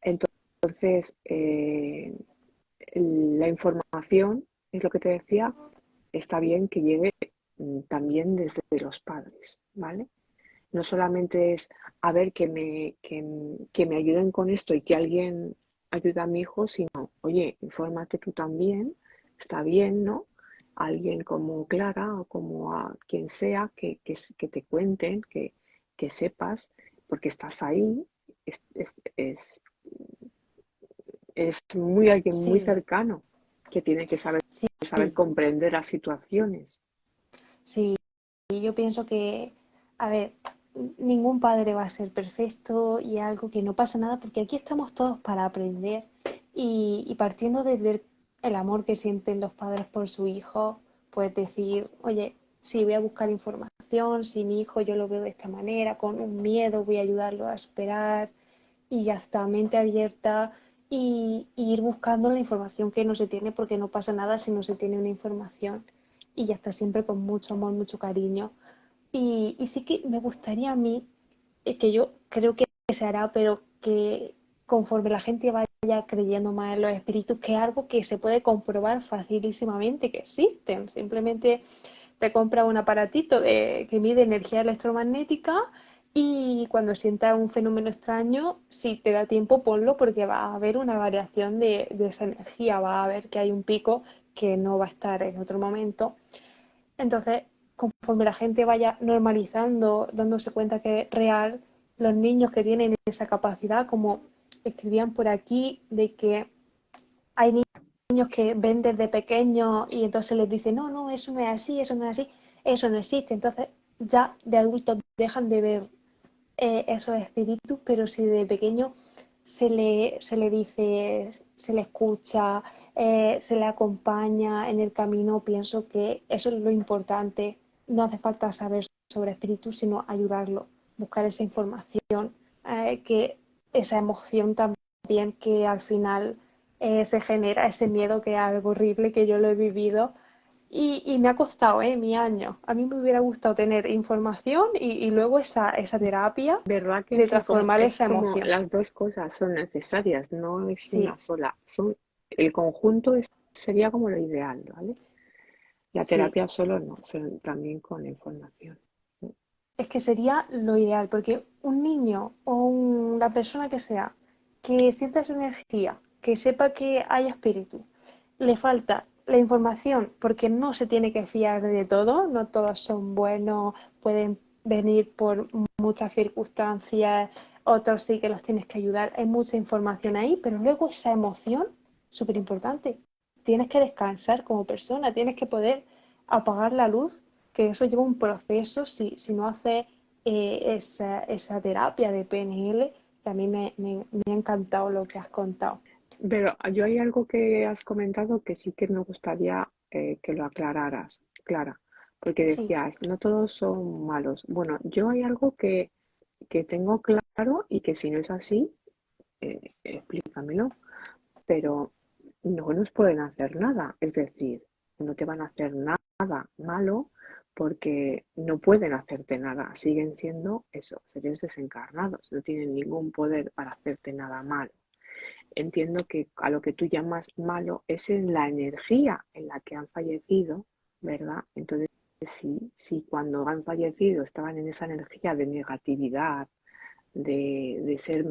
Entonces, la información, es lo que te decía, está bien que llegue también desde los padres, ¿vale? No solamente es a ver que me ayuden con esto y que alguien ayude a mi hijo, sino, oye, infórmate tú también, está bien, ¿no? Alguien como Clara o como a quien sea que te cuenten, que sepas, porque estás ahí, es, es, es, es muy alguien muy Sí, cercano que tiene que sí, saber comprender las situaciones. sí. Y yo pienso que, a ver, ningún padre va a ser perfecto y algo que no pasa nada, porque aquí estamos todos para aprender. Y partiendo desde el amor que sienten los padres por su hijo, pues decir, oye, si voy a buscar información, si mi hijo yo lo veo de esta manera, con un miedo, voy a ayudarlo a esperar y ya está, mente abierta y ir buscando la información que no se tiene, porque no pasa nada si no se tiene una información y ya está, siempre con mucho amor, mucho cariño. Y sí que me gustaría a mí, que yo creo que se hará, pero que conforme la gente vaya creyendo más en los espíritus, que es algo que se puede comprobar facilísimamente que existen. Simplemente te compras un aparatito que mide energía electromagnética y cuando sientas un fenómeno extraño, si te da tiempo, ponlo porque va a haber una variación de esa energía, va a ver que hay un pico que no va a estar en otro momento. Entonces, conforme la gente vaya normalizando, dándose cuenta que es real, los niños que tienen esa capacidad, como escribían por aquí, de que hay niños que ven desde pequeños y entonces les dicen, no, no, eso no es así, eso no es así, eso no existe. Entonces, ya de adultos dejan de ver esos espíritus, pero si de pequeño se le dice, se le escucha, se le acompaña en el camino, pienso que eso es lo importante. No hace falta saber sobre espíritus, sino ayudarlo, buscar esa información, que esa emoción también que al final se genera, ese miedo que es algo horrible que yo lo he vivido y me ha costado, mi año. A mí me hubiera gustado tener información y luego esa terapia ¿Verdad que de sí? Como, transformar es esa como emoción. las dos cosas son necesarias, no es una Sí, sola. El conjunto sería como lo ideal, ¿vale? La sí. terapia solo no, también con información. Es que sería lo ideal, porque un niño o una persona que sea que sienta esa energía, que sepa que hay espíritu, le falta la información porque no se tiene que fiar de todo, no todos son buenos, pueden venir por muchas circunstancias, otros sí que los tienes que ayudar, hay mucha información ahí, pero luego esa emoción, súper importante, tienes que descansar como persona, tienes que poder apagar la luz, que eso lleva un proceso, si no haces esa terapia de PNL, que a mí me ha encantado lo que has contado. Pero yo hay algo que has comentado que sí que me gustaría que lo aclararas, Clara, porque Sí, decías, no todos son malos. Bueno, yo hay algo que tengo claro y que si no es así, explícamelo, pero no nos pueden hacer nada, es decir, no te van a hacer nada malo porque no pueden hacerte nada, siguen siendo eso, seres desencarnados, no tienen ningún poder para hacerte nada malo. Entiendo que a lo que tú llamas malo es en la energía en la que han fallecido, ¿verdad? Entonces, si cuando han fallecido estaban en esa energía de negatividad, de ser,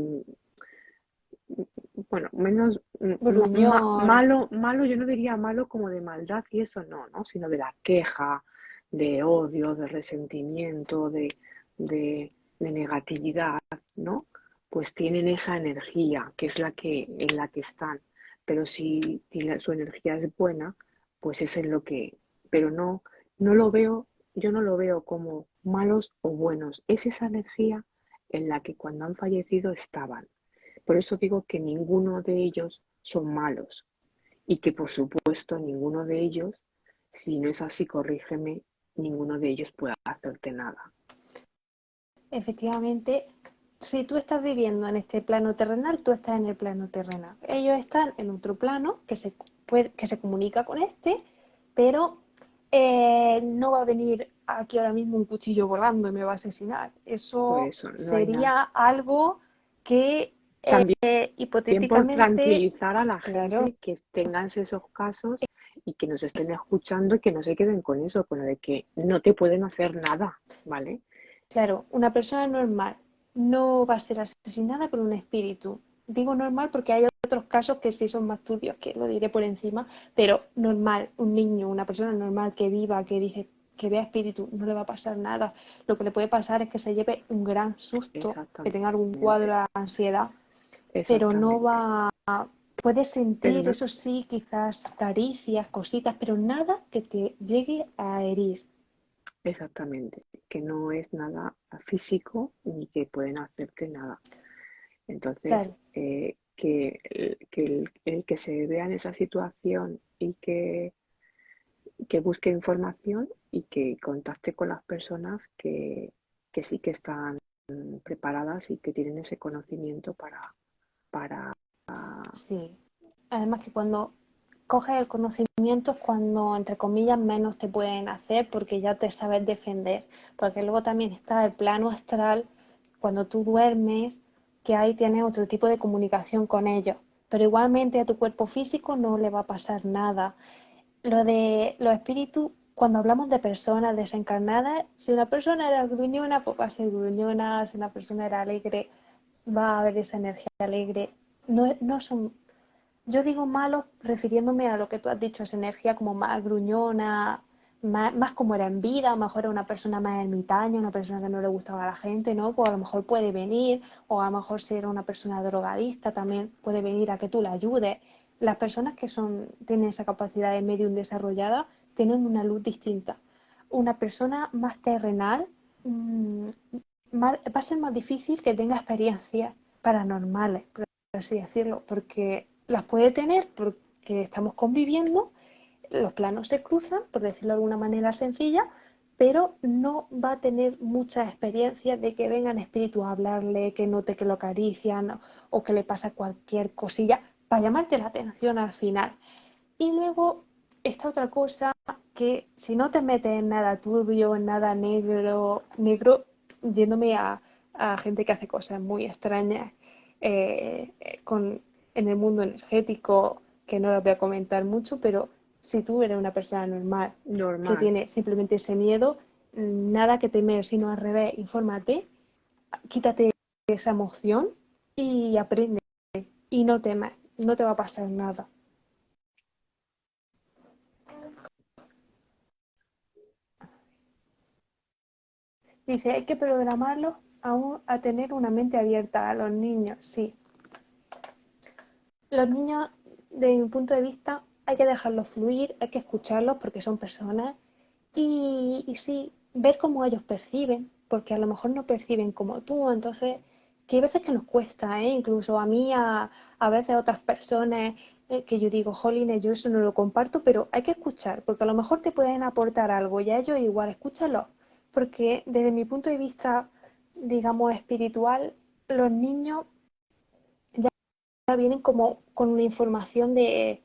bueno, menos gruñón, malo, yo no diría malo como de maldad y eso no, ¿no? Sino de la queja, de odio, de resentimiento, de negatividad, ¿no? Pues tienen esa energía que es en la que están. Pero si su energía es buena, pues es en lo que, pero no lo veo, yo no lo veo como malos o buenos. Es esa energía en la que cuando han fallecido estaban. Por eso digo que ninguno de ellos son malos y que por supuesto ninguno de ellos, si no es así, corrígeme, ninguno de ellos puede hacerte nada. efectivamente, si tú estás viviendo en este plano terrenal, tú estás en el plano terrenal. Ellos están en otro plano que se comunica con este, pero no va a venir aquí ahora mismo un cuchillo volando y me va a asesinar. Por Eso eso no hay nada. sería algo que También por hipotéticamente, tranquilizar a la claro, gente que tengan esos casos y que nos estén escuchando y que no se queden con eso, con lo de que no te pueden hacer nada, ¿vale? claro, una persona normal no va a ser asesinada por un espíritu. Digo normal porque hay otros casos que sí son más turbios, que lo diré por encima, pero normal, un niño, una persona normal que viva, que dice que vea espíritu, no le va a pasar nada. Lo que le puede pasar es que se lleve un gran susto, que tenga algún cuadro Exactamente, de ansiedad, pero no exactamente. va, puede Pero sentir, no, eso sí, quizás caricias, cositas, pero nada que te llegue a herir. exactamente, que no es nada físico ni que pueden hacerte nada. Entonces, Claro, el que se vea en esa situación y que busque información y que contacte con las personas que sí que están preparadas y que tienen ese conocimiento para Sí. Además que cuando coges el conocimiento es cuando, entre comillas, menos te pueden hacer porque ya te sabes defender. Porque luego también está el plano astral, cuando tú duermes, que ahí tienes otro tipo de comunicación con ellos. Pero igualmente a tu cuerpo físico no le va a pasar nada. Lo de los espíritus, cuando hablamos de personas desencarnadas, si una persona era gruñona, pues va a ser gruñona, si una persona era alegre, va a haber esa energía alegre. No, no son, yo digo malos refiriéndome a lo que tú has dicho, esa energía como más gruñona, más como era en vida, a lo mejor era una persona más ermitaña, una persona que no le gustaba a la gente, ¿no? Pues a lo mejor puede venir, o a lo mejor si era una persona drogadista también puede venir a que tú la ayudes. Las personas que tienen esa capacidad de medium desarrollada tienen una luz distinta. Una persona más terrenal va a ser más difícil que tenga experiencias paranormales, por así decirlo, porque las puede tener porque estamos conviviendo, los planos se cruzan, por decirlo de alguna manera sencilla, pero no va a tener mucha experiencia de que vengan espíritus a hablarle, que note que lo acarician o que le pasa cualquier cosilla para llamarte la atención al final. Y luego esta otra cosa que si no te metes en nada turbio, en nada negro, yéndome a gente que hace cosas muy extrañas con, en el mundo energético, que no lo voy a comentar mucho, pero si tú eres una persona normal que normal. tiene simplemente ese miedo, nada que temer, sino al revés, infórmate, quítate esa emoción y aprende y no temas, no te va a pasar nada. Dice, hay que programarlos a tener una mente abierta a los niños. Sí, los niños, desde mi punto de vista, hay que dejarlos fluir, hay que escucharlos porque son personas y sí, ver cómo ellos perciben, porque a lo mejor no perciben como tú, entonces, que hay veces que nos cuesta, ¿eh? Incluso a mí, a veces a otras personas, que yo digo, jolines, yo eso no lo comparto, pero hay que escuchar, porque a lo mejor te pueden aportar algo y a ellos igual, escúchalos, porque desde mi punto de vista, digamos, espiritual, los niños vienen como con una información de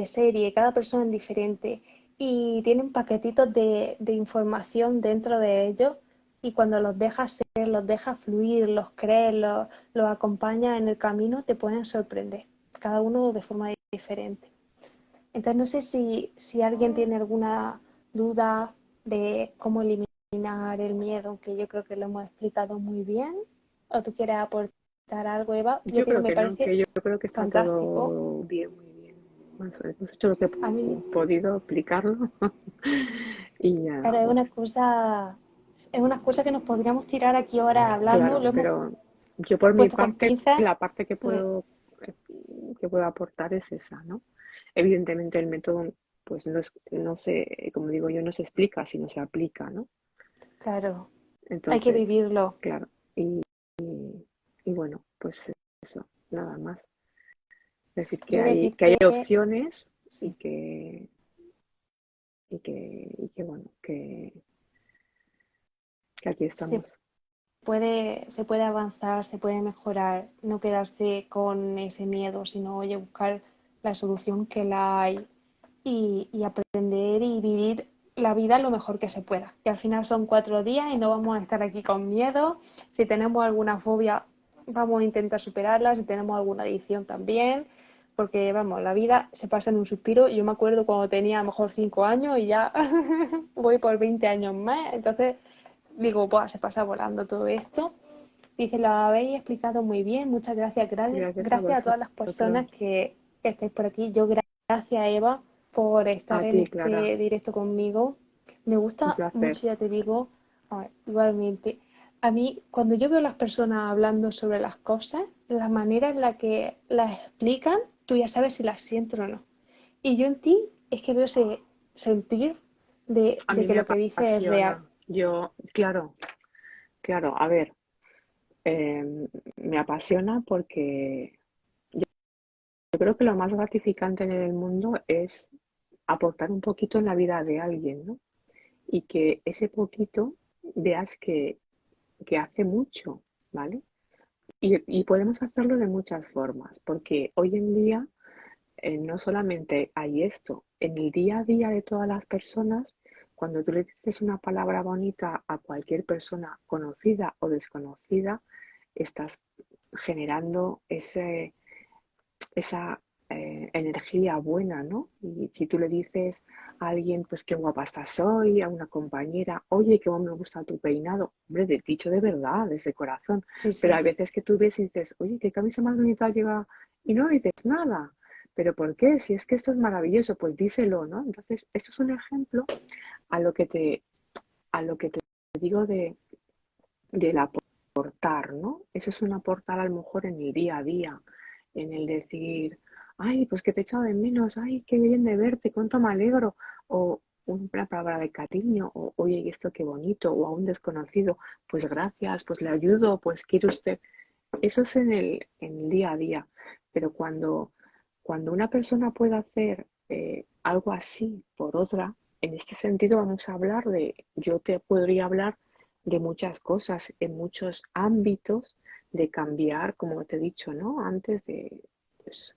serie, cada persona es diferente y tienen paquetitos de información dentro de ellos y cuando los dejas ser, los dejas fluir, los crees, los acompañas en el camino, te pueden sorprender, cada uno de forma diferente. Entonces no sé si alguien tiene alguna duda de cómo eliminar el miedo, que yo creo que lo hemos explicado muy bien, o tú quieres aportar algo, Eva. Ya Yo te digo, creo me que no, parece que yo creo que está fantástico. todo bien, muy bien. Bueno, hemos hecho lo que A mí, hemos podido explicarlo y nada, claro, pues es una cosa que nos podríamos tirar aquí horas hablando, claro, lo hemos pero yo por mi puesto con parte, pinzas. la parte Mm, eh, que puedo aportar es esa, ¿no? Evidentemente el método, pues no se, como digo yo, no se explica, sino se aplica, ¿no? claro, hay que Entonces, vivirlo. claro, y bueno, pues eso, nada más. Es decir, Yo que hay decirte, opciones y sí, que bueno, que aquí se estamos. se puede avanzar, se puede mejorar, no quedarse con ese miedo, sino oye, buscar la solución que la hay y aprender y vivir la vida lo mejor que se pueda. Que al final son 4 días y no vamos a estar aquí con miedo. Si tenemos alguna fobia, vamos a intentar superarla. Si tenemos alguna adicción también. Porque, vamos, la vida se pasa en un suspiro. Yo me acuerdo cuando tenía a lo mejor 5 años y ya voy por 20 años más. Entonces, digo, pues se pasa volando todo esto. Dice, lo habéis explicado muy bien. Muchas gracias. Gracias a Gracias a todas las vosotros, personas que estáis por aquí. Yo, gracias, Eva, por a estar en ti, Clara, este directo conmigo. Me un gusta placer. mucho, ya te digo, igualmente. A mí, cuando yo veo a las personas hablando sobre las cosas, la manera en la que las explican, tú ya sabes si las sientes o no. Y yo en ti es que veo ese sentir A de mí que me lo que dice es real. apasiona. Yo, claro, claro, a ver, me apasiona porque yo creo que lo más gratificante en el mundo es aportar un poquito en la vida de alguien, ¿no? Y que ese poquito veas que hace mucho, ¿vale? Y podemos hacerlo de muchas formas, porque hoy en día no solamente hay esto, en el día a día de todas las personas, cuando tú le dices una palabra bonita a cualquier persona conocida o desconocida, estás generando esa energía buena, ¿no? Y si tú le dices a alguien, pues qué guapa estás hoy, a una compañera, oye, qué me gusta tu peinado, hombre, dicho de verdad, desde corazón, Sí, pero sí. hay veces que tú ves y dices, oye, qué camisa más bonita lleva, y no dices nada, pero ¿por qué? Si es que esto es maravilloso, pues díselo, ¿no? Entonces, esto es un ejemplo a lo que te, a lo que te digo del aportar, ¿no? Eso es un aportar a lo mejor en el día a día, en el decir, ay, pues que te he echado de menos, ay, qué bien de verte, cuánto me alegro, o una palabra de cariño, o oye, esto qué bonito, o a un desconocido, pues gracias, pues le ayudo, pues quiere usted. Eso es en el día a día, pero cuando una persona puede hacer algo así por otra, en este sentido vamos a hablar yo te podría hablar de muchas cosas, en muchos ámbitos, de cambiar, como te he dicho, ¿no? Antes pues,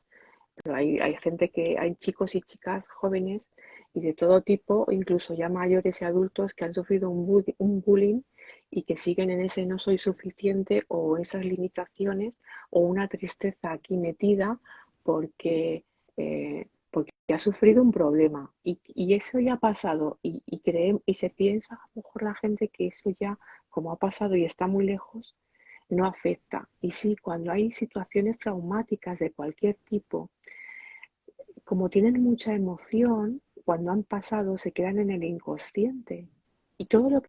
pero hay gente hay chicos y chicas jóvenes y de todo tipo, incluso ya mayores y adultos que han sufrido un bullying y que siguen en ese no soy suficiente o esas limitaciones o una tristeza aquí metida porque ha sufrido un problema y eso ya ha pasado y se piensa a lo mejor la gente que eso ya, como ha pasado y está muy lejos, no afecta. Y sí, cuando hay situaciones traumáticas de cualquier tipo, como tienen mucha emoción, cuando han pasado se quedan en el inconsciente. Y todo lo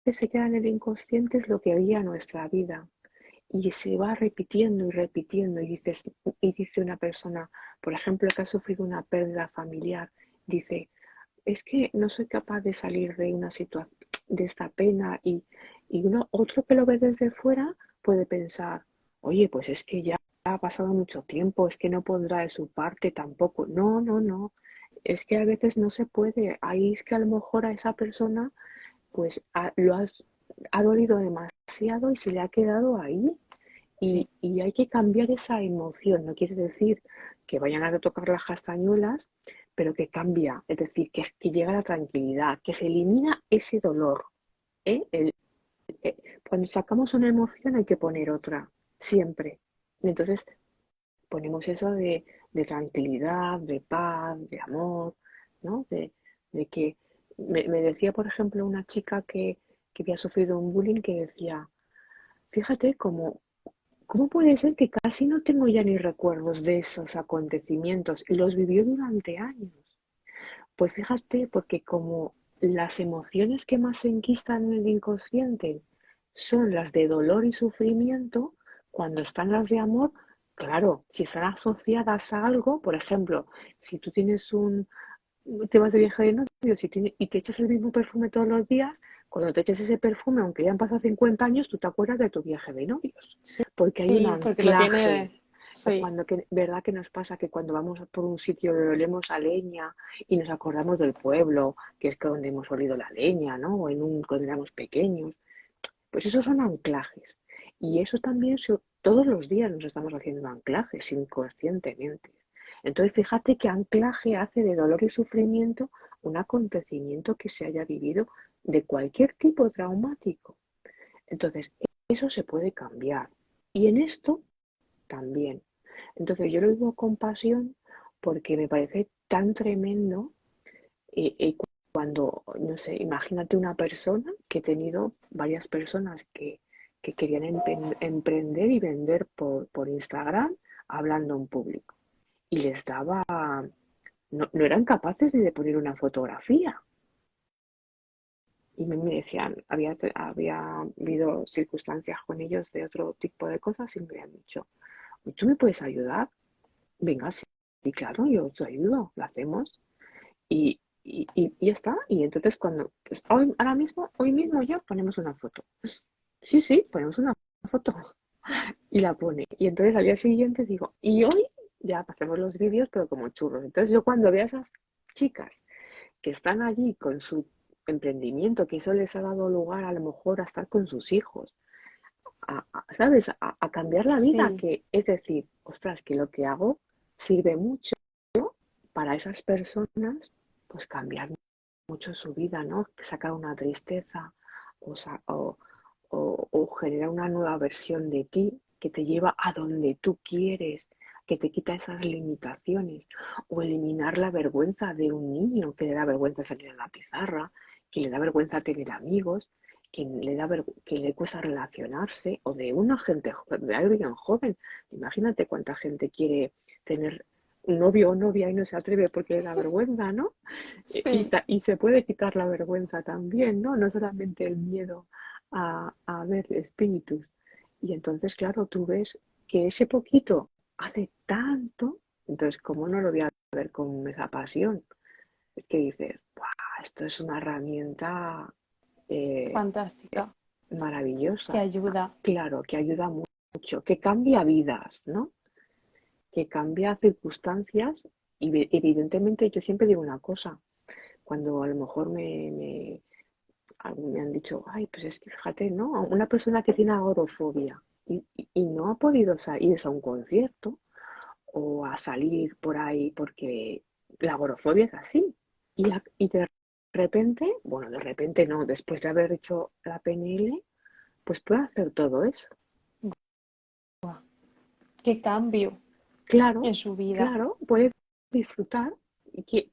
que se queda en el inconsciente es lo que guía nuestra vida. Y se va repitiendo y repitiendo. Y dice una persona, por ejemplo, que ha sufrido una pérdida familiar, dice, es que no soy capaz de salir de una situación, de esta pena. Otro que lo ve desde fuera puede pensar, oye, pues es que ya ha pasado mucho tiempo, es que no pondrá de su parte tampoco. No, no, no. Es que a veces no se puede. Ahí es que a lo mejor a esa persona pues ha dolido demasiado y se le ha quedado ahí. Sí. Y hay que cambiar esa emoción. No quiere decir que vayan a tocar las castañuelas, pero que cambia. Es decir, que llega la tranquilidad, que se elimina ese dolor. ¿Eh? Cuando sacamos una emoción hay que poner otra, siempre. Entonces ponemos eso de tranquilidad, de paz, de amor, ¿no? De que me decía, por ejemplo, una chica que había sufrido un bullying que decía, fíjate cómo puede ser que casi no tengo ya ni recuerdos de esos acontecimientos y los vivió durante años. Pues fíjate, porque como las emociones que más se enquistan en el inconsciente son las de dolor y sufrimiento, cuando están las de amor, claro, si están asociadas a algo, por ejemplo, si tú te vas de viaje de novio y te echas el mismo perfume todos los días, cuando te eches ese perfume, aunque ya han pasado 50 años, tú te acuerdas de tu viaje de novios, porque hay un Sí, porque lo anclaje. tiene. O Sí. ¿verdad que nos pasa que cuando vamos por un sitio donde olemos a leña y nos acordamos del pueblo, que es que donde hemos olido la leña, ¿no? O cuando éramos pequeños, pues esos son anclajes. Y eso también todos los días nos estamos haciendo anclajes inconscientemente. Entonces, fíjate qué anclaje hace de dolor y sufrimiento un acontecimiento que se haya vivido de cualquier tipo traumático. Entonces, eso se puede cambiar. Y en esto también. Entonces yo lo digo con pasión porque me parece tan tremendo cuando, no sé, imagínate una persona que he tenido varias personas que querían emprender y vender por Instagram hablando en público y les daba, no eran capaces ni de poner una fotografía. Y me decían, había habido circunstancias con ellos de otro tipo de cosas y me habían dicho, ¿tú me puedes ayudar? Venga, sí, claro, yo te ayudo, lo hacemos y ya está. Y entonces pues hoy mismo ya ponemos una foto. Sí, sí, ponemos una foto y la pone. Y entonces al día siguiente digo, ¿y hoy? ya hacemos los vídeos, pero como churros. Entonces yo cuando veo a esas chicas que están allí con su emprendimiento, que eso les ha dado lugar a lo mejor a estar con sus hijos, ¿sabes? A cambiar la vida, Sí, que es decir, ostras, que lo que hago sirve mucho para esas personas, pues cambiar mucho su vida, ¿no? Sacar una tristeza o, o generar una nueva versión de ti que te lleva a donde tú quieres, que te quita esas limitaciones, o eliminar la vergüenza de un niño que le da vergüenza salir a la pizarra, que le da vergüenza tener amigos, que le cuesta relacionarse, o de una gente, de alguien joven. Imagínate cuánta gente quiere tener un novio o novia y no se atreve porque le da vergüenza, ¿no? sí, Y se puede quitar la vergüenza también, ¿no? No solamente el miedo a ver espíritus. Y entonces, claro, tú ves que ese poquito hace tanto, entonces, ¿cómo no lo voy a ver con esa pasión? Es que dices, "Buah, esto es una herramienta eh, fantástica, que maravillosa, ayuda. claro, que ayuda mucho, que cambia vidas, ¿no? Que cambia circunstancias. Y evidentemente yo siempre digo una cosa, cuando a lo mejor me han dicho, ay, pues es que fíjate, ¿no? Una persona que tiene agorofobia y no ha podido ir a un concierto o a salir por ahí porque la agorofobia es así. Y de repente, bueno, de repente no, después de haber hecho la PNL, pues puede hacer todo eso. Qué cambio Claro, en su vida. claro, puede disfrutar. Y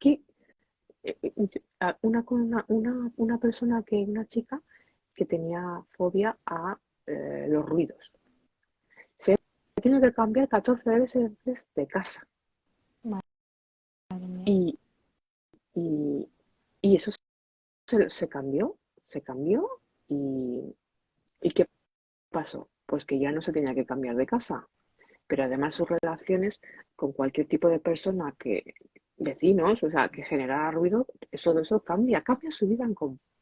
una persona una chica que tenía fobia a los ruidos. Se tiene que cambiar 14 veces de casa. Madre mía. Y, y, y eso se cambió. Y, ¿Y qué pasó? Pues que ya no se tenía que cambiar de casa. Pero además sus relaciones con cualquier tipo de persona vecinos, o sea, que generara ruido, todo eso cambia su vida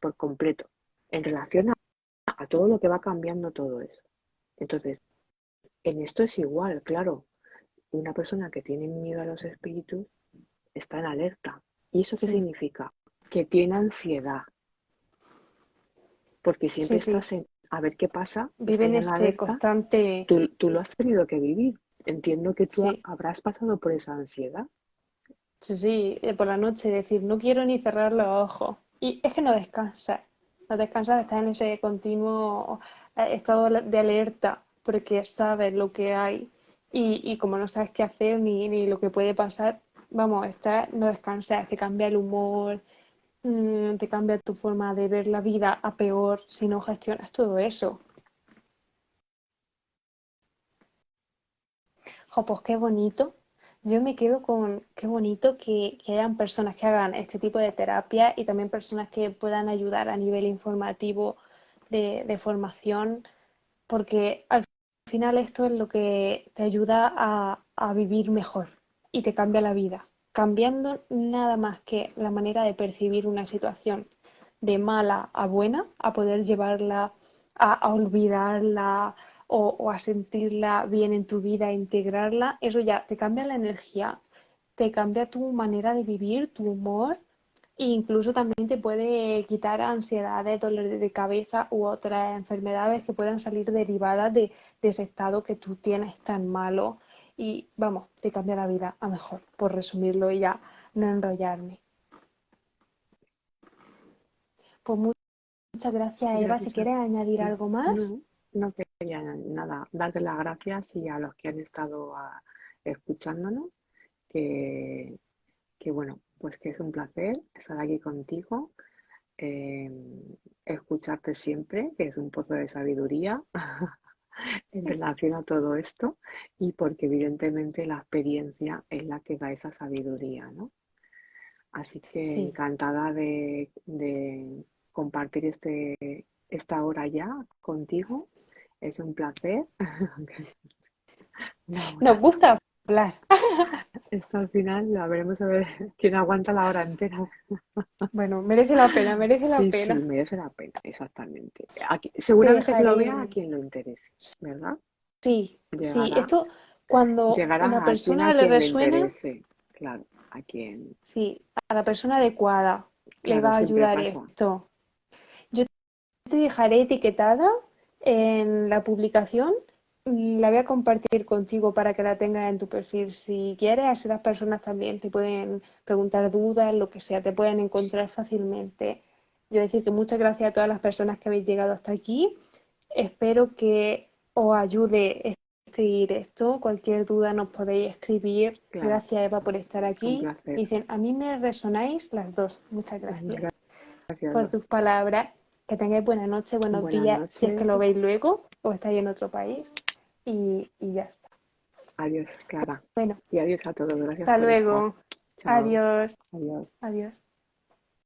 por completo, en relación a todo lo que va cambiando todo eso. Entonces, en esto es igual, claro. Una persona que tiene miedo a los espíritus está en alerta. ¿Y eso qué Sí, significa? Que tiene ansiedad, porque siempre sí, sí. estás a ver qué pasa, Vive estás en en ese alerta. constante, Tú lo has tenido que vivir. Entiendo que tú sí, habrás pasado por esa ansiedad. sí, sí, por la noche decir, no quiero ni cerrar los ojos. Y es que no descansas, estás en ese continuo estado de alerta, porque sabes lo que hay y como no sabes qué hacer ni lo que puede pasar, vamos, no descansas, te cambia el humor, te cambia tu forma de ver la vida a peor si no gestionas todo eso. Jo, pues qué bonito. Yo me quedo con qué bonito que hayan personas que hagan este tipo de terapia y también personas que puedan ayudar a nivel informativo de formación, porque al final esto es lo que te ayuda a vivir mejor y te cambia la vida, cambiando nada más que la manera de percibir una situación de mala a buena, a poder llevarla a olvidarla o a sentirla bien en tu vida, a integrarla, eso ya te cambia la energía, te cambia tu manera de vivir, tu humor e incluso también te puede quitar ansiedades, dolores de cabeza u otras enfermedades que puedan salir derivadas de ese estado que tú tienes tan malo. Y vamos, te cambia la vida a mejor, por resumirlo y ya no enrollarme. Pues muchas gracias, Eva. Si Gracias a quieres añadir ti. algo más. No, no quería nada, darte las gracias y a los que han estado escuchándonos, que, que bueno, pues que es un placer estar aquí contigo, eh, escucharte siempre, que es un pozo de sabiduría en relación a todo esto, y porque evidentemente la experiencia es la que da esa sabiduría, ¿no? Así que Sí. encantada de compartir esta hora ya contigo. Es un placer. Una Nos hora. gusta hablar. Esto al final la veremos a ver quién aguanta la hora entera. Bueno, merece la pena, merece la Sí, sí, pena. merece la pena, exactamente. Te Seguramente que lo vea a dejaré. quien lo interese, ¿verdad? Sí, sí, Llegará. esto Cuando una Llegará a quien persona a le quien le resuena, interese, claro, a quien, sí, a la persona adecuada le claro, va a siempre ayudar pasa. esto. Yo te dejaré etiquetada en la publicación y la voy a compartir contigo para que la tengas en tu perfil si quieres. Así las personas también te pueden preguntar dudas, lo que sea, te pueden encontrar fácilmente. Yo decir que muchas gracias a todas las personas que habéis llegado hasta aquí. Espero que os ayude este directo. Cualquier duda nos podéis escribir. Claro, Gracias, Eva, por estar fue un aquí. placer. Dicen, a mí me resonáis las dos. Muchas Pues gracias por gracias. tus palabras. Que tengáis buena noche, buenos Buenas días, si es que lo noches. veis luego o estáis en otro país. Y ya está. Adiós, Clara. Bueno, Y adiós a todos. Gracias hasta por estar. luego. Chao. Adiós. Adiós. Adiós.